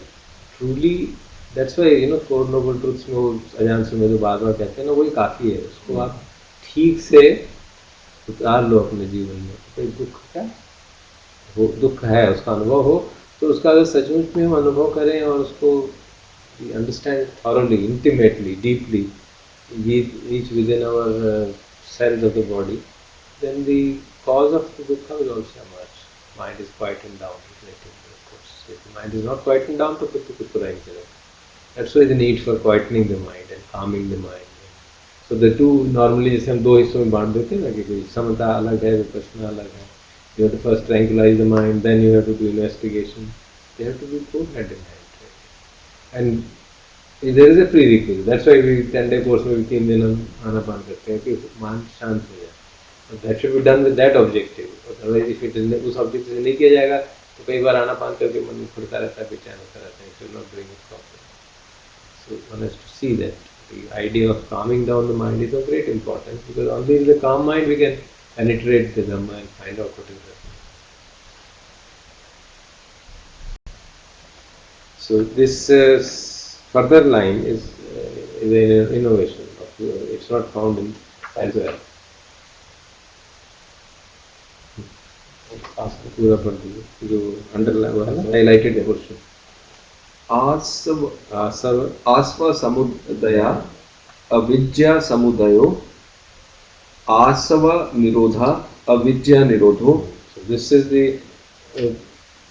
truly, that's why four noble truths में वो अजान सुमे जो बार बार कहते हैं ना, वही काफी है. उसको आप ठीक से उतार लो अपने जीवन में. कोई दुख का वो दुख है, उसका अनुभव हो, तो उसका अगर सचमुच में हम अनुभव करें और उसको understand thoroughly, intimately, deeply, each within our cells of the body, then the cause of the dukkha will also emerge. Mind is quietened down, relatively, of course. If the mind is not quietened down, तो कुछ कुछ रहेगा. That's why the need for quietening the mind and calming the mind. So the two normally जैसे हम दो हिस्सों में बांट देते हैं ना, कि कोई समता अलग है, विपश्यना अलग है. You have to first tranquilize the mind, then you have to do investigation. They have to be both hand in hand. And there is a prerequisite. That's why we 10-day course में भी 3 दिन हम आनापान करते हैं कि मन शांत हो जाए. But that should be done with that objective. Otherwise, if it is उस objective से नहीं किया जाएगा, तो कई बार आनापान करके मन में खुलता रहता है, बेचैन होता रहता है. If you are not doing it properly. So one has to see that the idea of calming down the mind is of great importance, because only in the calm mind we can penetrate the Dhamma and find out what is happening. So this further line is an innovation. It's not found in elsewhere. पूरा पढ़ दीजिए जो underline हुआ है ना, highlighted portion. आस्व समुदया अविद्या समुदयो आसव निरोधा अविद्या निरोधो. So this is the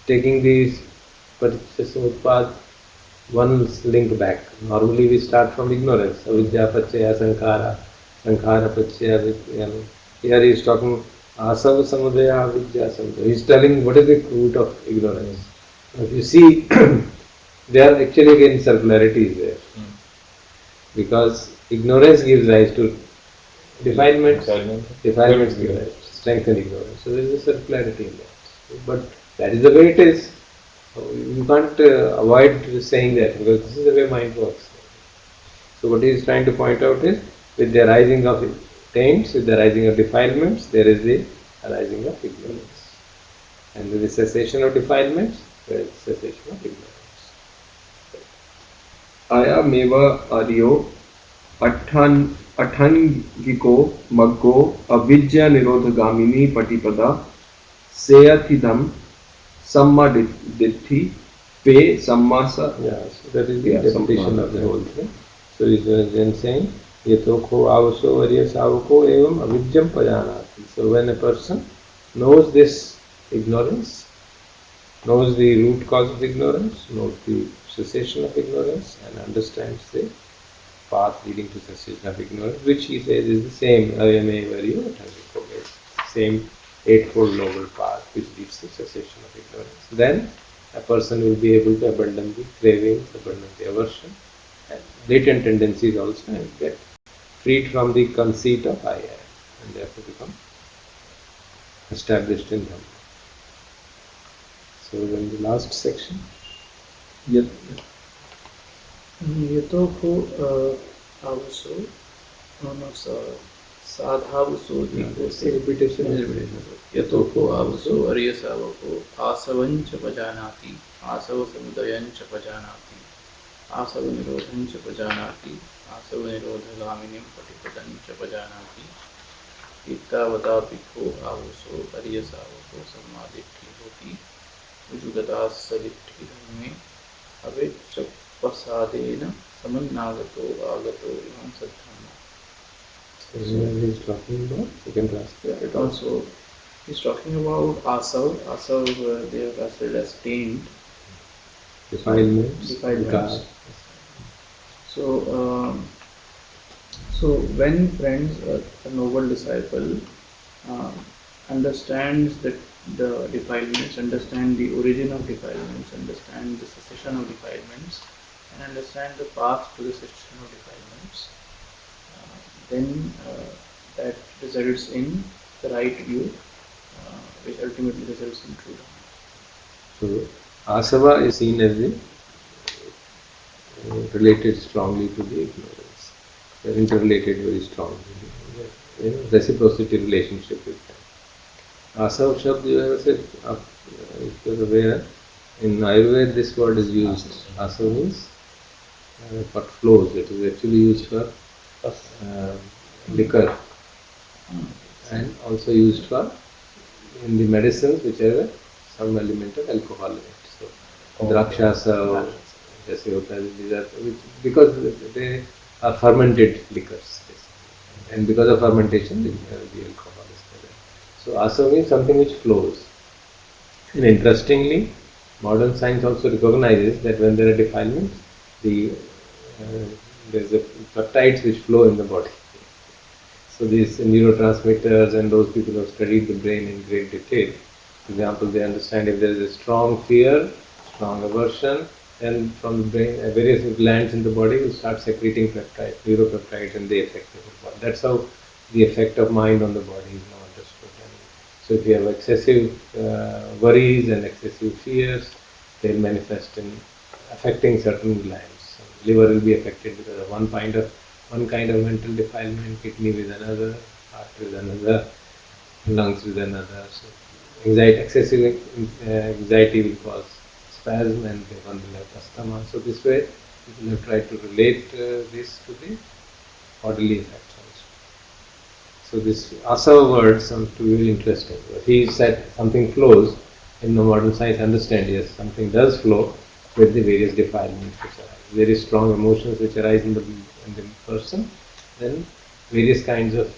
taking the Paticca one link back. Normally we start from ignorance. Avidya pachaya sankhara, sankhara pachaya. Here he is talking asava samudaya avidya samudaya. He is telling what is the root of ignorance. If you see, there are actually again circularities there. Because ignorance gives rise to defilements. Defilements give rise to strength and ignorance. So there is a circularity in that. But that is the way it is. You can't avoid saying that, because this is the way mind works. So what he is trying to point out is, with the arising of taints, with the arising of defilements, there is the arising of ignorance. And with the cessation of defilements, there is cessation of ignorance. Ayameva aryo अठंगिको मग्गो अविद्या निरोधगामिनी पटिपदा सेयथिदम सम्मादिट्ठि पे सम्मासा. Yeah, so that is the definition of the whole thing. So he is then saying, yatokho avaso varya savako evam avidyam pajanati. So when a person knows this ignorance, knows the root cause of ignorance, knows the cessation of ignorance, and understands the path leading to cessation of ignorance, which he says is the same ayame varyo athangiko, same eightfold noble path which leads to cessation of ignorance. Then a person will be able to abandon the cravings, abandon the aversion, and latent tendencies also, and get freed from the conceit of I am, and therefore become established in Dhamma. So then the last section. Yatokho avaso साधावसो repetition. यतोको आवसो अर्यसावको आसवंच पजानाति आसव समुदयंच पजानाति आसव निरोधंच पजानाति आसव निरोधगामिनीं पटिपदंच पजानाति एतावतापिको आवसो अर्यसावको सम्मादिट्ठि होति उजुगतास्सदिट्ठि धर्मे अवेच्चपसादेन समन्नागतो आगतो इमं सद्धम्मः. So he is talking about, you can translate it Also, he's talking about asav. Asav, they have translated as taint. Defilements. Defilements. So, so when friends, a noble disciple understands that the defilements, understand the origin of defilements, understand the cessation of defilements, and understand the path to the cessation of defilements, then that results in the right view, which ultimately results in true Dhamma. So Asava is seen as the related strongly to the ignorance. They're interrelated very strongly. Reciprocity relationship with them. Asav Shabd, you have said, if you're aware, in Ayurveda this word is used. Asav means what flows. It is actually used for liquor and also used for in the medicines which have some element of alcohol in it. So, Drakshasa, जैसे होता है, these are because they are fermented liquors, and because of fermentation, the alcohol is present. So, Asav means something which flows. And interestingly, modern science also recognizes that when there are defilements, there's a peptides which flow in the body. So these neurotransmitters and those people who have studied the brain in great detail, for example, they understand if there is a strong fear, strong aversion, then from the brain, various glands in the body will start secreting peptides, neuropeptides, and they affect the whole body. That's how the effect of mind on the body is now understood. So if you have excessive worries and excessive fears, they'll manifest in affecting certain glands. Liver will be affected because of one kind of mental defilement, kidney with another, heart with another, lungs with another. So excessive anxiety will cause spasm, and one will have asthma. So this way, people have tried to relate this to the bodily effects also. So this Asava word sounds to be very interesting. He said something flows, and modern science understands, yes, something does flow with the various defilements which arise. Very strong emotions which arise in the person, then various kinds of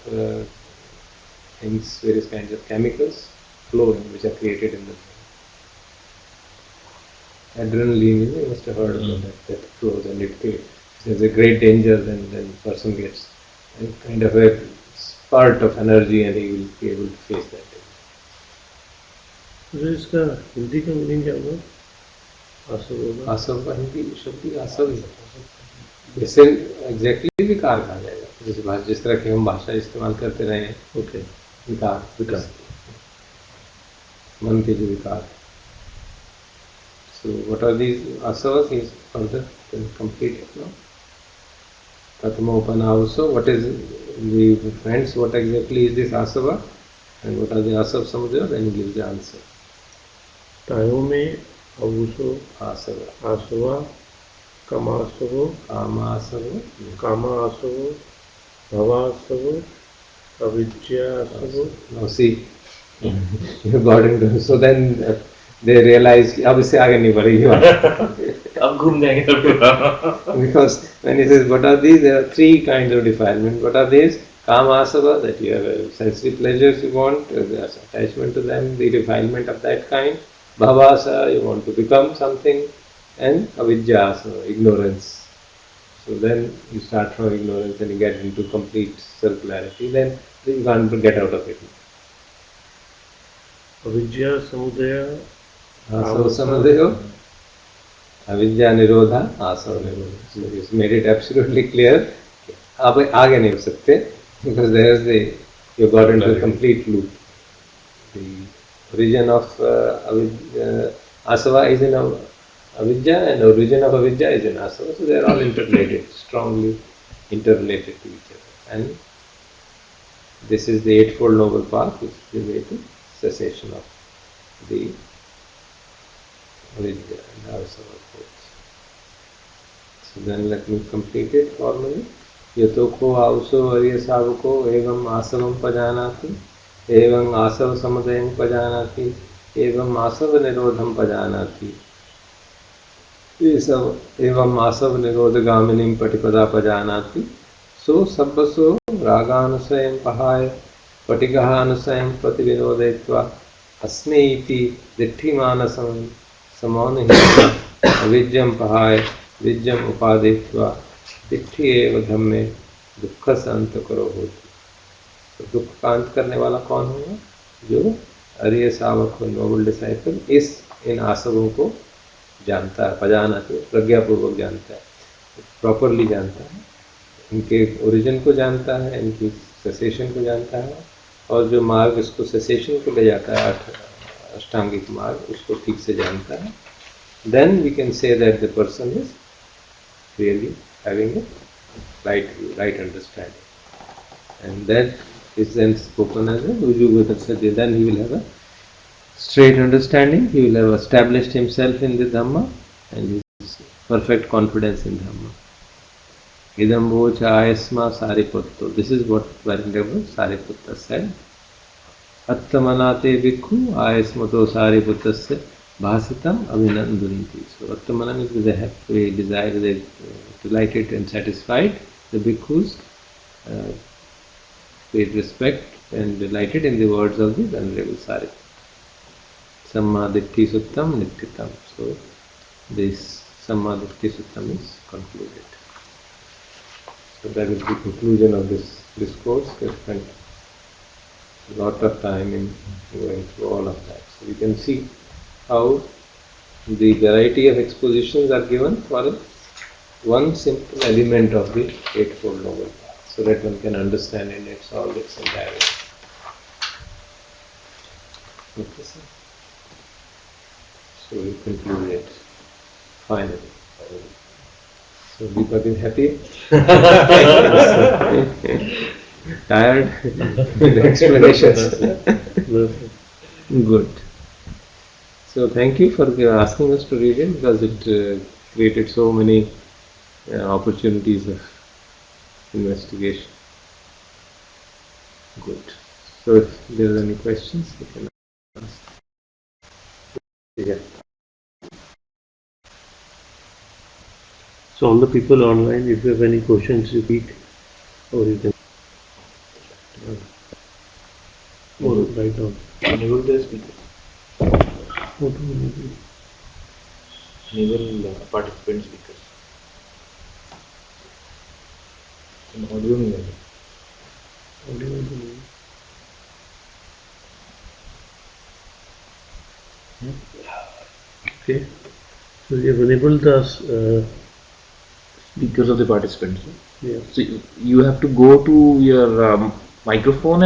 things, various kinds of chemicals flow in, which are created in the brain. Adrenaline, you must have heard about that flows, and there's a great danger, then the person gets a kind of a spurt of energy, and he will be able to face that danger. तो इसका हिंदी का meaning क्या होगा? आसव का हिंदी शब्द आसव ही, जैसे exactly विकार कहा जाएगा, जिस तरह की हम भाषा इस्तेमाल करते रहे हैं. ओके, विकार मन के जो विकार. So what are these asavas? He is further complete it now. Prathama also. What is the friends? What exactly is this asava? And what are the asav samudra? Then he gives the answer. तायों में अवुसो Asava. आसवा कमासवो Kamasava. कामासवो भवासवो अविद्यासवो. Now see, you got into. So then they realize अब इससे आगे नहीं बढ़ेगी. अब घूम जाएंगे Because when he says what are these, there are three kinds of defilement. What are these? Kama asava, that you have sensory pleasures you want, there's attachment to them, the defilement of that kind. Bhavasa, you want to become something, and avidya, ignorance. So then you start from ignorance and you get into complete circularity, then you can't get out of it. अविद्या समुदय Asava samadhayo, avidya nirodha, asava nirodha. So he's made it absolutely clear. आप आगे नहीं हो सकते, because there's you got into a complete loop. The origin of asava is in avidya, and the origin of avidya is in asava. So they are all interrelated, strongly interrelated to each other. And this is the Eightfold Noble Path, which is the way to cessation of the avidya and asava both. So then let me complete it formally. यतोको आउसो अर्य सावको एवं आसवं पजानाति एवं आसव समुदयं पजानाति एवं आसव निरोधं पजानाति एवं आसव निरोधगामिनीं पटिपदा पजानाति सो सब्बसो रागानुसयं पहाय पटिकः अनुसयं प्रतिविनोदयित्वा अस्मे इति दिट्ठिमानसं समौनहित्वा अविद्यं पहाय विद्यम् उपादित्वा दिट्ठी एव धम्मे दुख से अंत करो होती. तो दुख का अंत करने वाला कौन होगा? जो अर्य सावक हो, नोबल डिसाइपल, इन आसवों को जानता है, पजाना तो प्रज्ञापूर्वक जानता है, प्रॉपरली जानता है, इनके ओरिजिन को जानता है, इनकी सेसेशन को जानता है, और जो मार्ग इसको सेसेशन को ले जाता है, अष्टांगिक मार्ग, उसको ठीक से जानता है, then we can say that the person is really having a right view, right understanding. And that is then spoken as a Ujugata Satya. Then he will have a straight understanding, he will have established himself in the Dhamma and his perfect confidence in Dhamma. Idam vocha ayasma sariputto. This is what Venerable Sariputta said. Attamanate bhikkhu ayasmato sariputtasya bhasitam abhinandanti. So Attamana means they have a desire, they delighted and satisfied. The bhikkhus paid respect and delighted in the words of the Venerable Sariputta. Sammaditthi Suttam Nityatam. So this Sammaditthi Suttam is concluded. So that is the conclusion of this discourse. We spent a lot of time in going through all of that. So you can see how the variety of expositions are given for one simple element of the Eightfold Noble Path, so that one can understand in its all its entirety. Okay, sir. So we conclude it finally. So Deepak is happy? Tired? The explanations. Good. So thank you for asking us to read it, because it created so many opportunities of investigation. Good. So if there are any questions, you can ask. Yeah. So all the people online, if you have any questions, you speak, or you can or write down. Enable the speaker. What do you do? Enable participant speakers. In audio में है. Audio enable. Okay. So you have enabled the Speakers of the participants. yeah. So you have to go to your microphone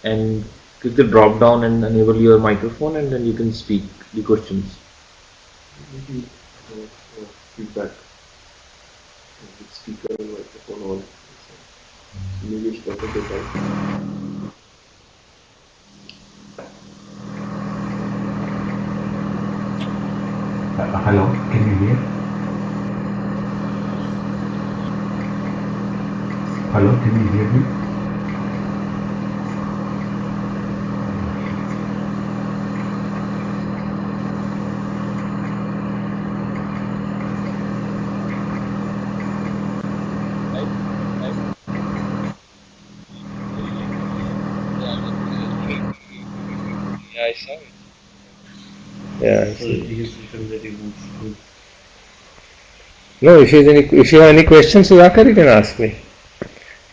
and click the drop down and enable your microphone, and then you can speak the questions. Feedback. Speaker and microphone on. Maybe it's better to type. Hello, can you hear? Hello, can you hear me? Yeah, I saw it. Yeah, I So see. he is written that he moves. No, if you have any questions, Sudhakar, you can ask me.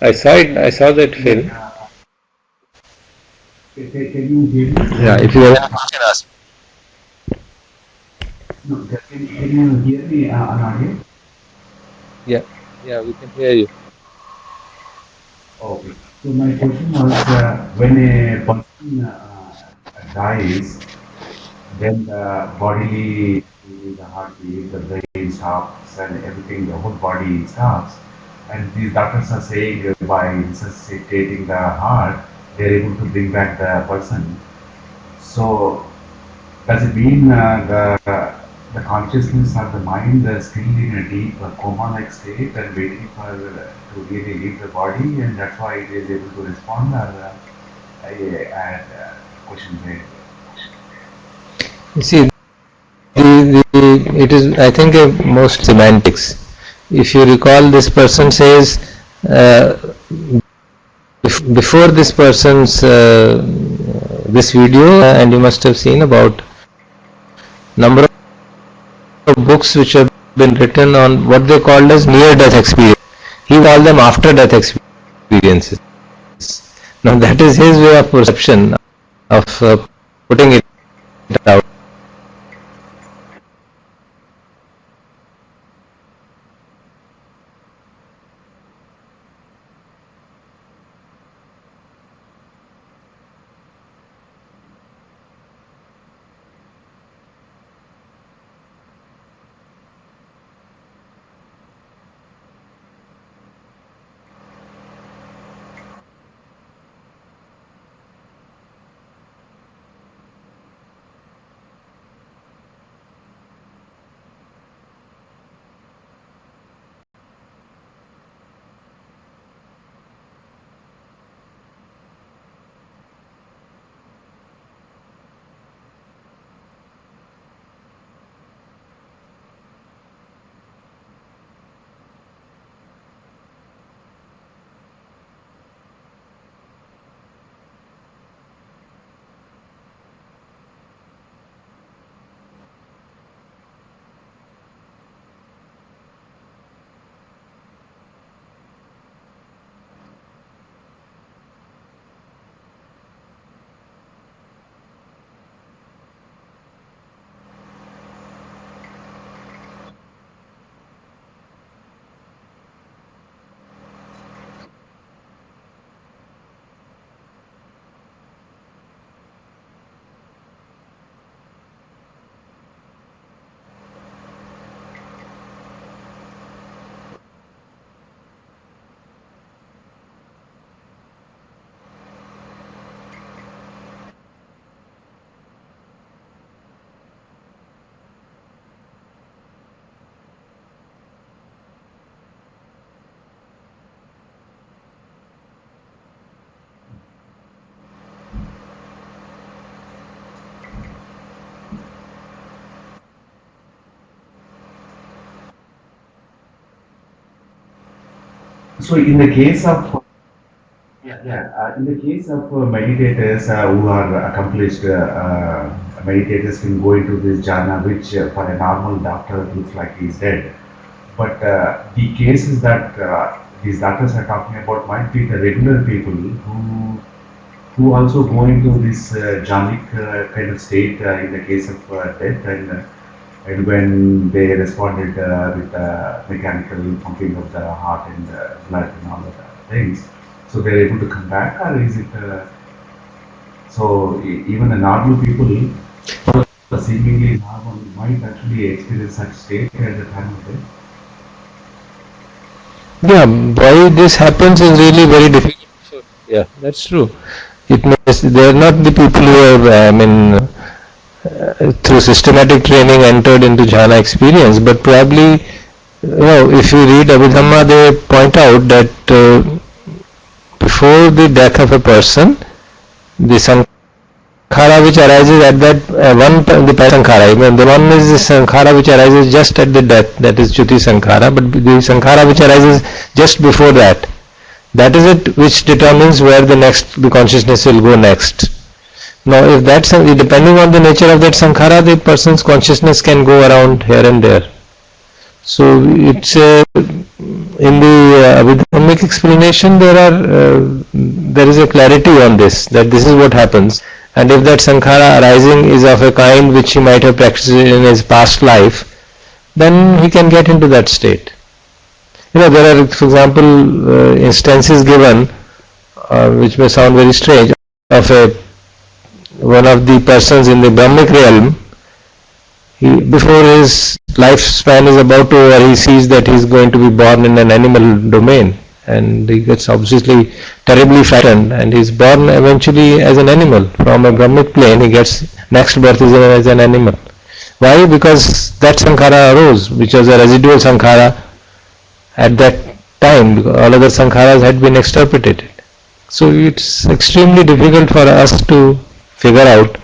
I saw it. I saw that film. Can you hear me? Yeah, if you have any question, ask. No, can you hear me, Anand? Yeah, yeah, we can hear you. Okay. So my question was, when a person dies, then the bodily, the heartbeat, the brain stops, and everything, the whole body stops. And these doctors are saying by resuscitating the heart, they're able to bring back the person. So does it mean the consciousness of the mind is still in a deep coma-like state and waiting for to really leave the body, and that's why it is able to respond? Or I had a question there. You see, it is, I think, most semantics. If you recall, this person says, before this person's this video, and you must have seen about number of books which have been written on what they called as near-death experience. He called them after-death experiences. Now that is his way of perception of putting it out. So in the case of in the case of meditators who are accomplished meditators can go into this jhana, which for a normal doctor looks like he's dead. But the cases that these doctors are talking about might be the regular people who also go into this jhanic kind of state in the case of death, and when they responded with mechanical pumping of the heart and blood and all of that things, so they're able to come back, or is it even the normal people seemingly normal might actually experience such state at the time of death? Yeah, why this happens is really very difficult. So, yeah, that's true. It means they are not the people who have, through systematic training entered into jhana experience, but probably, if you read Abhidhamma, they point out that before the death of a person, the sankhara which arises at that the sankhara, the one is the sankhara which arises just at the death, that is Chuti sankhara, but the sankhara which arises just before that, that is it which determines where the consciousness will go next. Now, if that's depending on the nature of that sankhara, the person's consciousness can go around here and there. So it's in the Abhidhammic explanation there is a clarity on this, that this is what happens, and if that sankhara arising is of a kind which he might have practiced in his past life, then he can get into that state. There are, for example, instances given which may sound very strange, of one of the persons in the Brahmic realm. Before his lifespan is about over, he sees that he is going to be born in an animal domain, and he gets obviously terribly frightened, and he is born eventually as an animal. From a Brahmic plane, he gets next birth as an animal. Why? Because that sankhara arose, which was a residual sankhara at that time, because all other sankharas had been extirpated. So it's extremely difficult for us to figure out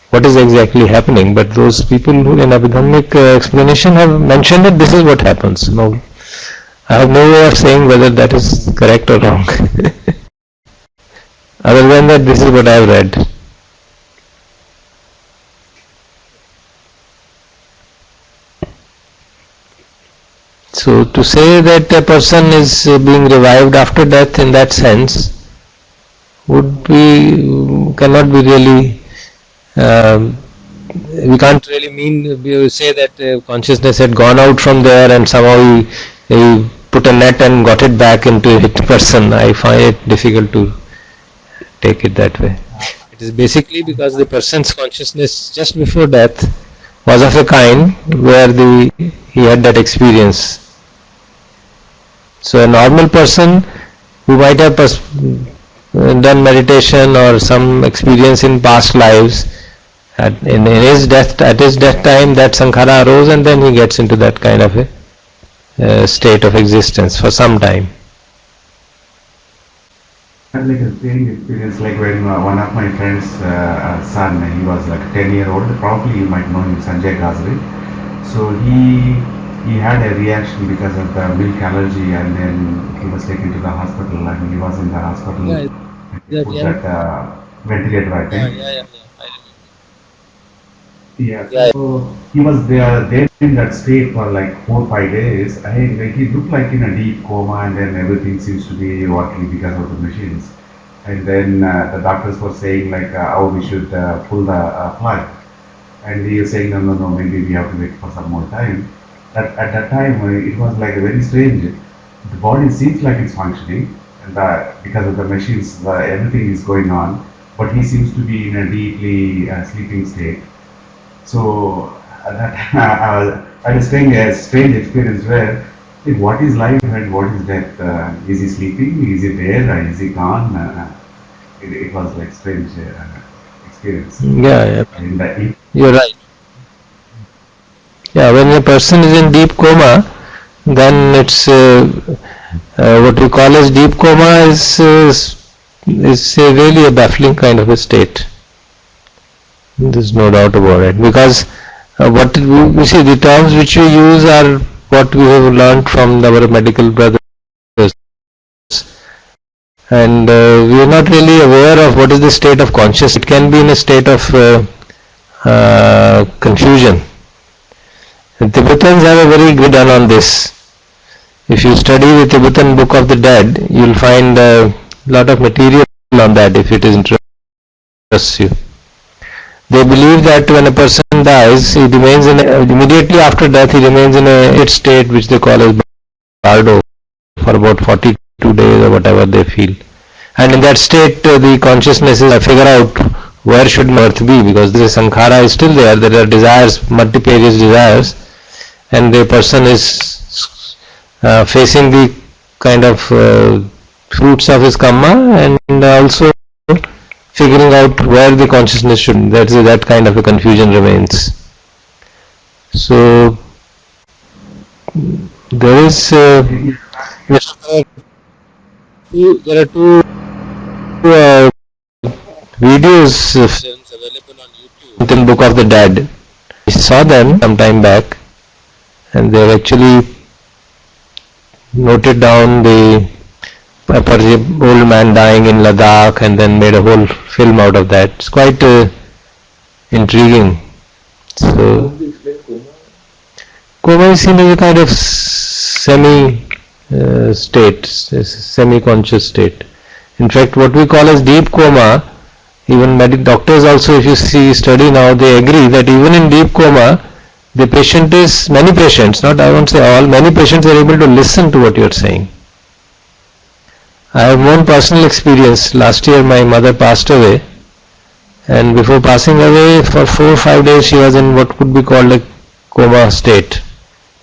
what is exactly happening, but those people who in Abhidhammic explanation have mentioned that this is what happens. Now, I have no way of saying whether that is correct or wrong. Other than that, this is what I have read. So to say that a person is being revived after death in that sense cannot be really, we can't really say that consciousness had gone out from there and somehow he put a net and got it back into a person. I find it difficult to take it that way. It is basically because the person's consciousness just before death was of a kind where he had that experience. So a normal person who might have done meditation or some experience in past lives, at his death time, that sankhara arose, and then he gets into that kind of a state of existence for some time. And like a strange experience, like when one of my friends' son, he was like 10-year-old, probably you might know him, Sanjay Gazri. So he had a reaction because of the milk allergy, and then he was taken to the hospital, and he was in the hospital. That ventilator, I think. So he was there in that state for like 4 or 5 days. He looked like in a deep coma, and then everything seems to be working because of the machines. And then the doctors were saying like, we should pull the plug. And he was saying, no, maybe we have to wait for some more time. At that time, it was like very strange. The body seems like it's functioning, and because of the machines, everything is going on, but he seems to be in a deeply sleeping state. So I had a strange experience where, what is life and what is death? Is he sleeping? Is he there? Is he gone? It was like strange experience. Yeah. You're right. Yeah, when a person is in deep coma, then it's what we call as deep coma is really a baffling kind of a state. There's no doubt about it, because what we see, the terms which we use are what we have learned from our medical brothers, and we are not really aware of what is the state of consciousness. It can be in a state of confusion. The Tibetans have a very good run on this. If you study the Tibetan Book of the Dead, you will find a lot of material on that if it interests you. They believe that when a person dies, he remains in immediately after death, he remains in a state which they call as bardo for about 42 days or whatever they feel. And in that state, the consciousness is figure out where should earth be, because the sankhara is still there. There are desires, multifarious desires, and the person is facing the kind of fruits of his karma, and also figuring out where the consciousness should. That kind of a confusion remains. So there is there are two videos available on YouTube in Book of the Dead. I saw them some time back, and they have actually noted down the old man dying in Ladakh and then made a whole film out of that. It's quite intriguing. So coma is seen as a kind of state, semi-conscious state. In fact, what we call as deep coma, even doctors also, if you study now, they agree that even in deep coma, the patient is, many patients, not I won't say all, many patients are able to listen to what you are saying. I have one personal experience. Last year my mother passed away, and before passing away for 4 or 5 days she was in what could be called a coma state.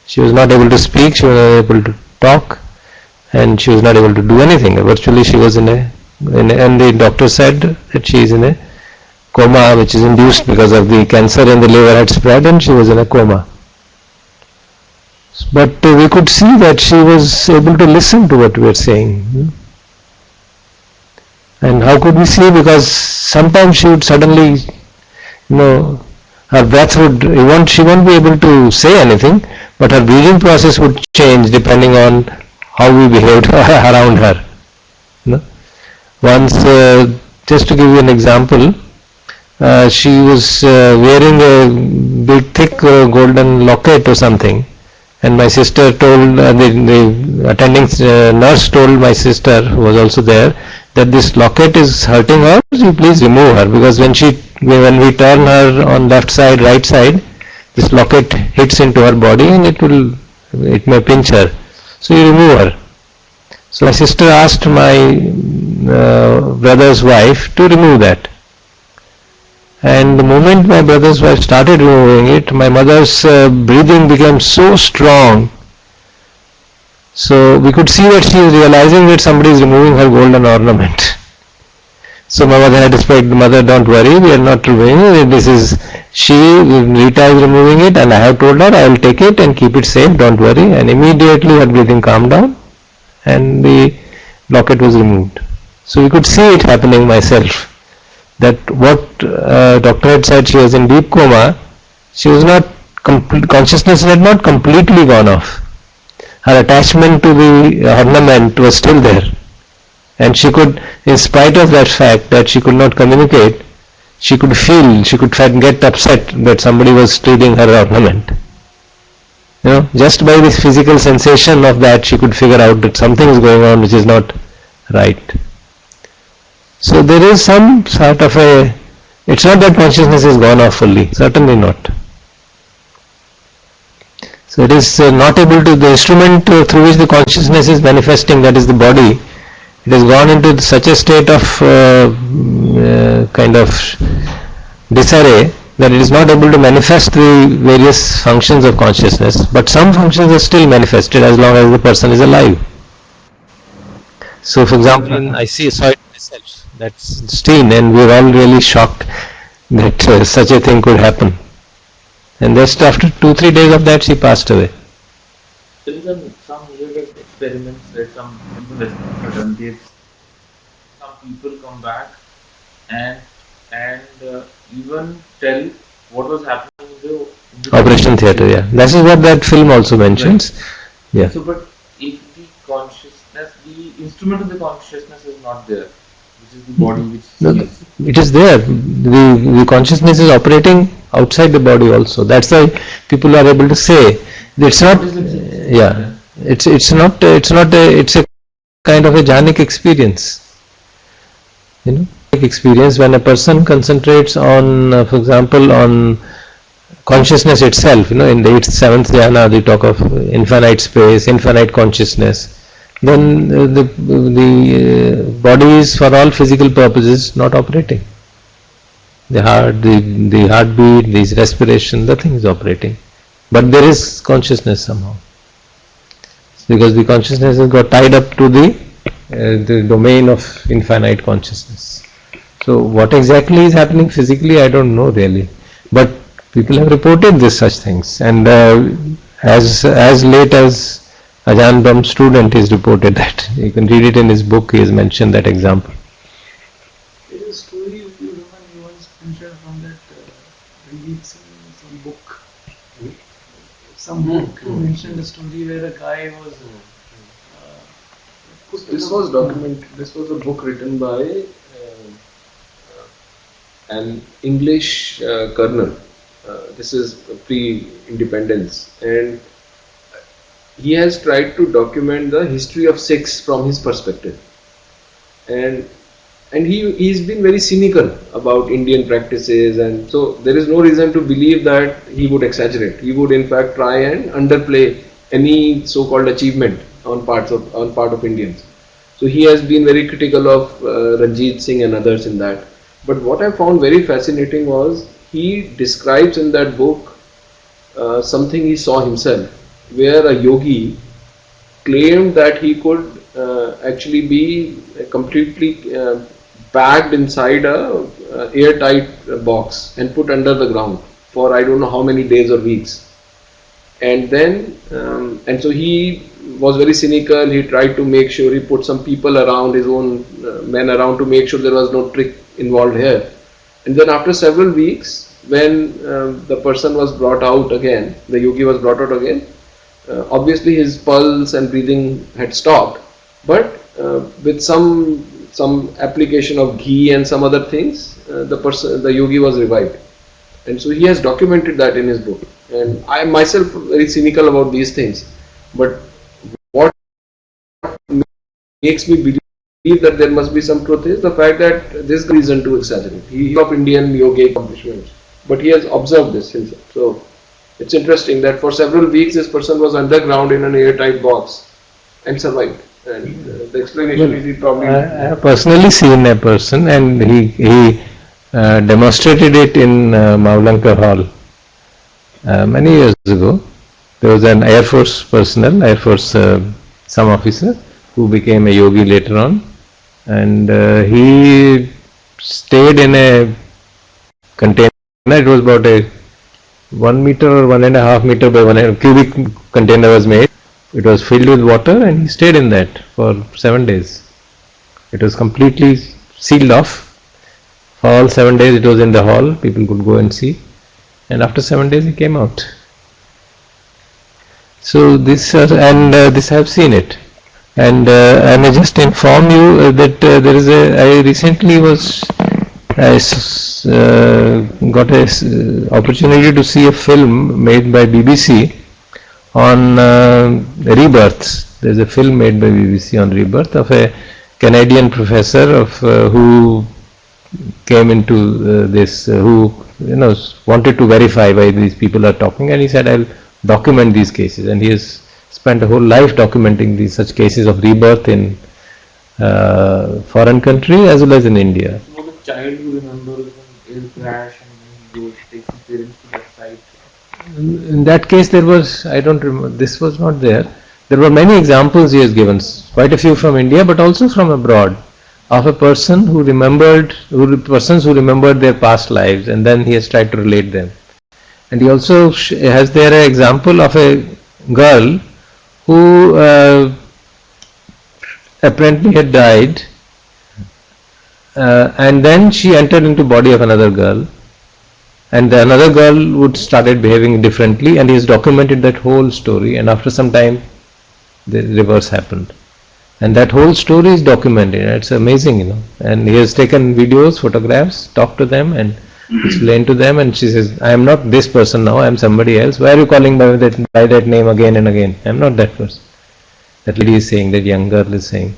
She was not able to speak, she was not able to talk, and she was not able to do anything. Virtually she was and the doctor said that she is in a coma which is induced because of the cancer in the liver had spread, and she was in a coma. But we could see that she was able to listen to what we were saying. And how could we see? Because sometimes she would suddenly, her breath would, she won't be able to say anything, but her breathing process would change depending on how we behaved around her. Once, just to give you an example, she was wearing a big thick golden locket or something, and my sister told, the attending nurse told my sister, who was also there, that this locket is hurting her, so please remove her, because when we turn her on left side, right side, this locket hits into her body and it may pinch her, so you remove her. So my sister asked my brother's wife to remove that, and the moment my brother's wife started removing it, my mother's breathing became so strong. So we could see that she is realizing that somebody is removing her golden ornament. So my mother had explained, mother, don't worry, we are not removing it. This is Rita is removing it, and I have told her I will take it and keep it safe, don't worry. And immediately her breathing calmed down and the locket was removed. So we could see it happening myself. That what doctor had said, she was in deep coma, she was not, consciousness had not completely gone off. Her attachment to the ornament was still there, and she could, in spite of that fact that she could not communicate, she could feel, she could get upset that somebody was stealing her ornament. Just by this physical sensation of that, she could figure out that something is going on which is not right. So there is some sort of it's not that consciousness is gone off fully, certainly not. So it is not able to, the instrument through which the consciousness is manifesting, that is the body, it has gone into such a state of kind of disarray that it is not able to manifest the various functions of consciousness, but some functions are still manifested as long as the person is alive. So for example, I saw it myself, that's Steen, and we were all really shocked that such a thing could happen. And just after 2-3 days of that, she passed away. There is some real experiments that some investigators have done. Some people come back and and even tell what was happening in the Operation theatre, yeah. That is what that film also mentions. Yeah. So, but if the consciousness, the instrument of the consciousness is not there, which is the body, which No, sees. it is there. The consciousness is operating outside the body also. That's why people are able to say it's not. Yeah, it's not. It's a kind of a jhanic experience. You know, experience when a person concentrates on, for example, on consciousness itself. You know, in the 8th, 7th jhana, they talk of infinite space, infinite consciousness. Then the body is, for all physical purposes, not operating. The heart, the heartbeat, this respiration, the thing is operating, but there is consciousness somehow, because the consciousness has got tied up to the domain of infinite consciousness. So what exactly is happening physically, I don't know really, but people have reported this such things, and as late as Ajahn Brahm's student is reported that. You can read it in his book. He has mentioned that example. There is a story, if you remember, you once mentioned from that Ranjit Singh, some book. Some book you mentioned a story where a guy was put This was document. This was a book written by an English colonel. This is pre-independence, and he has tried to document the history of Sikhs from his perspective, and he's been very cynical about Indian practices, and so there is no reason to believe that he would exaggerate. He would in fact try and underplay any so-called achievement on part of Indians. So he has been very critical of Ranjit Singh and others in that. But what I found very fascinating was he describes in that book something he saw himself, where a yogi claimed that he could actually be completely packed inside a airtight box and put under the ground for I don't know how many days or weeks. And then, and so he was very cynical. He tried to make sure he put some people around, his own men around, to make sure there was no trick involved here. And then after several weeks, when the person was brought out again, the yogi was brought out again, obviously his pulse and breathing had stopped, but with some application of ghee and some other things, the yogi was revived. And so he has documented that in his book. And I am myself very cynical about these things, but what makes me believe that there must be some truth is the fact that there is no reason to exaggerate. He is of Indian yogic accomplishments, but he has observed this himself. So it's interesting that for several weeks this person was underground in an airtight box and survived. And the explanation is he probably. I have personally seen a person, and he demonstrated it in Maulanka Hall many years ago. There was an Air Force personnel, Air Force some officer, who became a yogi later on, and he stayed in a container. It was about a 1 meter or 1.5 meter by 1 cubic container was made. It was filled with water, and he stayed in that for 7 days. It was completely sealed off. For all 7 days it was in the hall, people could go and see, and after 7 days he came out. So this this I have seen it, and I may just inform you that there is I recently got a opportunity to see a film made by BBC on rebirths. There is a film made by BBC on rebirth of a Canadian professor of who came into this, who wanted to verify why these people are talking, and he said, I'll document these cases, and he has spent a whole life documenting these such cases of rebirth in foreign country as well as in India. So the child who remembers an air crash and goes takes his parents to that site. In that case there was, I don't remember, this was not there. There were many examples he has given, quite a few from India but also from abroad, of a person who remembered, persons who remembered their past lives, and then he has tried to relate them. And he also has there an example of a girl who apparently had died and then she entered into body of another girl, and the another girl would started behaving differently, and he has documented that whole story, and after some time the reverse happened. And that whole story is documented. It's amazing, you know. And he has taken videos, photographs, talked to them and explained to them, and she says, I am not this person now, I am somebody else. Why are you calling by that name again and again? I am not that person. That lady is saying, that young girl is saying.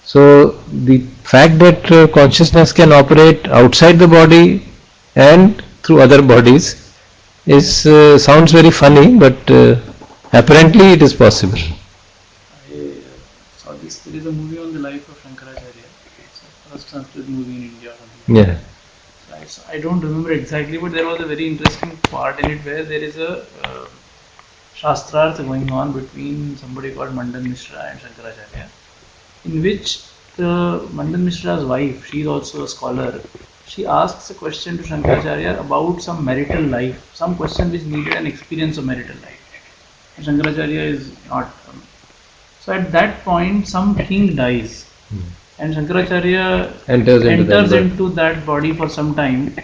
So the fact that consciousness can operate outside the body and through other bodies is sounds very funny, but apparently it is possible. I saw this. There is a movie on the life of Shankaracharya. It's the first Sanskrit movie in India. Yeah. I don't remember exactly, but there was a very interesting part in it where there is a shastrarth going on between somebody called Mandan Mishra and Shankaracharya, in which the Mandan Mishra's wife, she is also a scholar, she asks a question to Shankaracharya about some marital life, some question which needed an experience of marital life. And Shankaracharya is not. So at that point, some king dies, and Shankaracharya enters into that body for some time,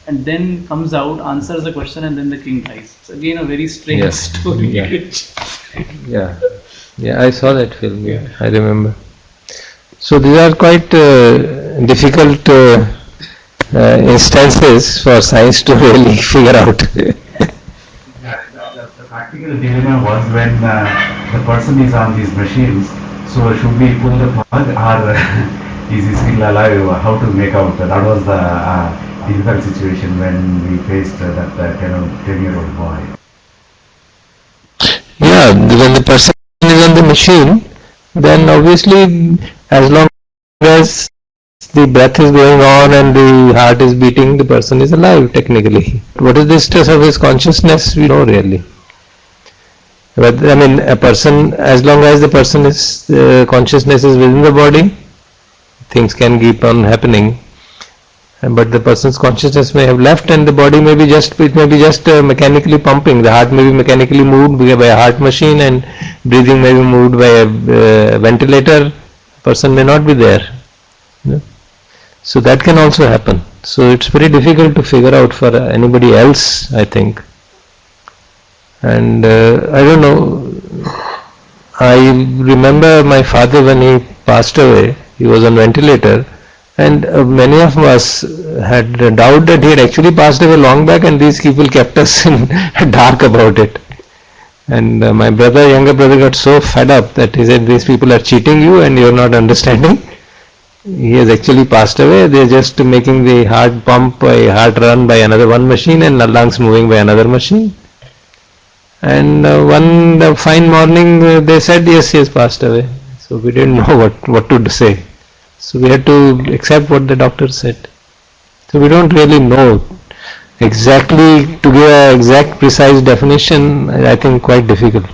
and then comes out, answers the question, and then the king dies. It's again a very strange story. Yeah, I saw that film. Yeah, I remember. So these are quite difficult instances for science to really figure out. The practical dilemma was when the person is on these machines, so should we pull the plug or is he still alive? How to make out? That was the difficult situation when we faced that 10-year-old boy. Yeah, when the person is on the machine, then obviously as long as the breath is going on and the heart is beating, the person is alive technically. What is the status of his consciousness? We know really. But I mean, a person, as long as the person is consciousness is within the body, things can keep on happening. But the person's consciousness may have left, and the body may be just mechanically pumping. The heart may be mechanically moved by a heart machine, and breathing may be moved by a ventilator. Person may not be there. So that can also happen. So it's very difficult to figure out for anybody else, I think. And I don't know, I remember my father when he passed away, he was on ventilator, and many of us had a doubt that he had actually passed away long back, and these people kept us in dark about it. And my younger brother got so fed up that he said, these people are cheating you and you are not understanding. He has actually passed away. They are just making the heart pump by heart run by another one machine and the lungs moving by another machine. And one fine morning they said, yes, he has passed away. So we didn't know what to say. So we had to accept what the doctor said. So we don't really know exactly, to give an exact precise definition, I think quite difficult.